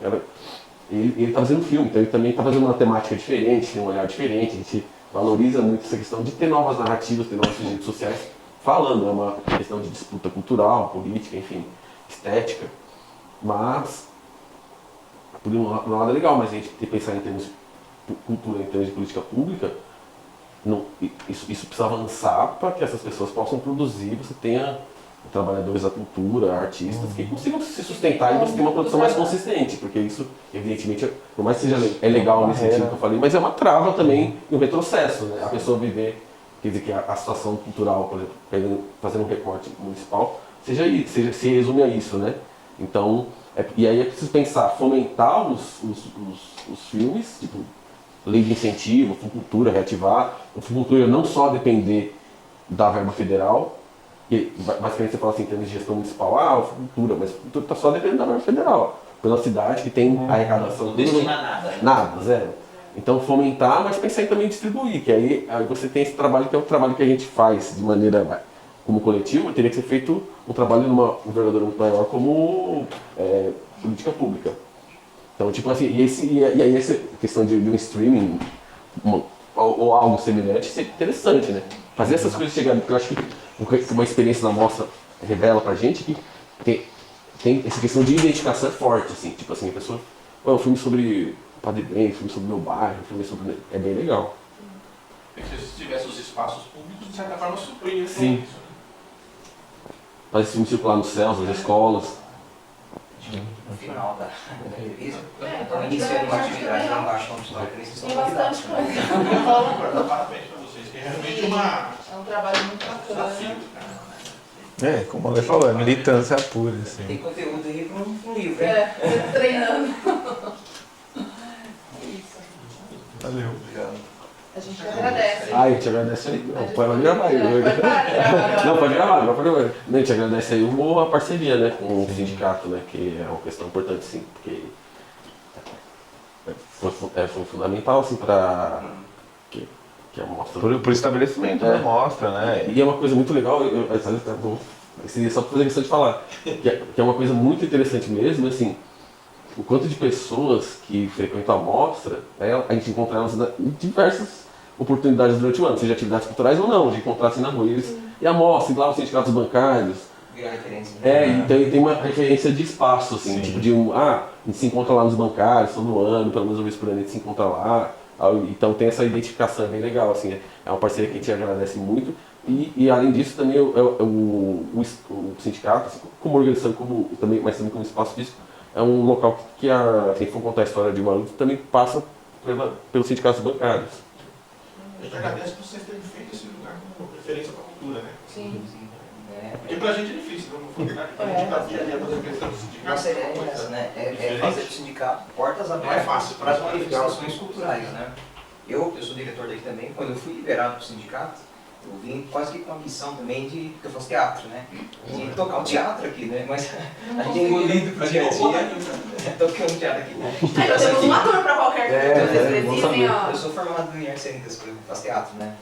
[SPEAKER 5] ele está fazendo filme, então ele também está fazendo uma temática diferente, tem um olhar diferente, a gente valoriza muito essa questão de ter novas narrativas, ter novas redes sociais falando, é uma questão de disputa cultural, política, enfim, estética, mas por um lado é legal, mas a gente tem que pensar em termos de cultura, em termos de política pública, isso precisa avançar para que essas pessoas possam produzir, você tenha trabalhadores da cultura, artistas, que consigam se sustentar e você ter uma produção mais consistente, porque isso, evidentemente, por mais que seja legal nesse sentido que eu falei, mas é uma trava também e um retrocesso, né? A pessoa viver, quer dizer, que a situação cultural, por exemplo, fazendo um recorte municipal, se resume a isso, né? Então, e aí é preciso pensar, fomentar os filmes, tipo, lei de incentivo, Funcultura, reativar, a Funcultura não só depender da verba federal, e basicamente você fala assim, em termos de gestão municipal, a Funcultura, mas a Funcultura está só dependendo da verba federal, pela cidade que tem arrecadação...
[SPEAKER 7] Não destina nada.
[SPEAKER 5] Nada, zero. Então fomentar, mas pensar em também distribuir, que aí você tem esse trabalho que é o trabalho que a gente faz de maneira, como coletivo, teria que ser feito um trabalho numa envergadura muito maior como política pública. Então, tipo assim, e aí essa questão de um streaming ou algo semelhante seria interessante, né? Fazer essas coisas chegarem, porque eu acho que uma experiência da mostra revela pra gente que tem essa questão de identificação forte, assim, tipo assim, a pessoa, é um filme sobre Padre Bem, um filme sobre meu bairro, um filme sobre... é bem legal.
[SPEAKER 2] É que se tivesse os espaços públicos, de certa forma, supriria isso.
[SPEAKER 5] Sim. Fazer esse filme circular nos céus, nas escolas.
[SPEAKER 1] No final da entrevista, então iniciando uma atividade lá embaixo na história, eles
[SPEAKER 3] Tem
[SPEAKER 1] estão
[SPEAKER 3] bastante
[SPEAKER 1] convidados.
[SPEAKER 3] coisa.
[SPEAKER 2] Parabéns pra vocês, que é realmente uma
[SPEAKER 3] É um trabalho muito
[SPEAKER 2] desafio,
[SPEAKER 3] bacana.
[SPEAKER 2] cara.
[SPEAKER 4] Como o Ale falou, é militância pura, assim.
[SPEAKER 1] Tem conteúdo aí para um livro, hein?
[SPEAKER 3] Treinando. Isso.
[SPEAKER 4] Valeu.
[SPEAKER 1] Obrigado.
[SPEAKER 3] A gente agradece.
[SPEAKER 5] Ah, a gente agradece aí. Não, pode gravar aí.
[SPEAKER 3] Pode parar de gravar.
[SPEAKER 5] Não, pode gravar, não pode gravar. A gente agradece aí a parceria, né, com o sindicato, né, que é uma questão importante, sim, porque foi fundamental, assim, para que a mostra...
[SPEAKER 4] Por estabelecimento da mostra, né?
[SPEAKER 5] E é uma coisa muito legal, seria só fazer questão de falar, que é uma coisa muito interessante mesmo, assim, o quanto de pessoas que frequentam a mostra, a gente encontra elas em diversas oportunidades durante o ano, seja atividades culturais ou não, de encontrar assim na rua. E a mostra, lá os sindicatos bancários.
[SPEAKER 1] Virar referência.
[SPEAKER 5] Então tem uma referência de espaço, assim, tipo de a gente se encontra lá nos bancários todo ano, pelo menos uma vez por ano a gente se encontra lá. Então tem essa identificação, é bem legal, assim, é uma parceria que a gente agradece muito. E além disso também o sindicato, assim, como organização, mas também como espaço físico, é um local que quem for contar a história de uma luta também passa pelos sindicatos bancários.
[SPEAKER 2] A gente agradece por vocês terem feito esse lugar como referência para a cultura, né?
[SPEAKER 3] Sim.
[SPEAKER 2] Porque pra gente é difícil, não foi lugar que a gente tá dia a dia fazendo questão do sindicato.
[SPEAKER 1] Nossa ideia é essa, né? É fazer do sindicato portas abertas
[SPEAKER 2] fácil,
[SPEAKER 1] para as manifestações culturais, né? Eu sou diretor daqui também, quando eu fui liberado do sindicato, eu vim quase que com a missão também de, porque eu faço teatro, né? De tocar um teatro aqui, né? Mas a gente é engolido pro dia a dia, tocando teatro aqui.
[SPEAKER 3] Aí nós temos um ator para qualquer coisa que vocês precisem, ó.
[SPEAKER 1] Eu sou formado em artes cênicas, eu faço teatro, né?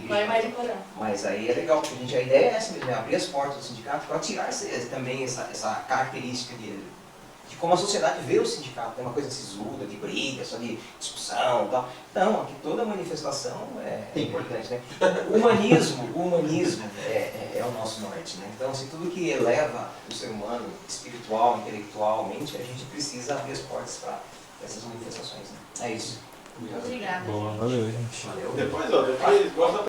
[SPEAKER 3] Vai mais decorar.
[SPEAKER 1] Mas aí é legal, porque a ideia é essa mesmo, é abrir as portas do sindicato para tirar também essa característica de como a sociedade vê o sindicato, é uma coisa sisuda, de briga, só de discussão e tal. Não, aqui toda manifestação é importante, né? O humanismo é o nosso norte, né? Então, assim, tudo que eleva o ser humano, espiritual, intelectualmente, a gente precisa abrir as portas para essas manifestações, né? É isso.
[SPEAKER 3] Obrigada.
[SPEAKER 4] Boa, valeu, gente.
[SPEAKER 1] Valeu.
[SPEAKER 2] Depois gosta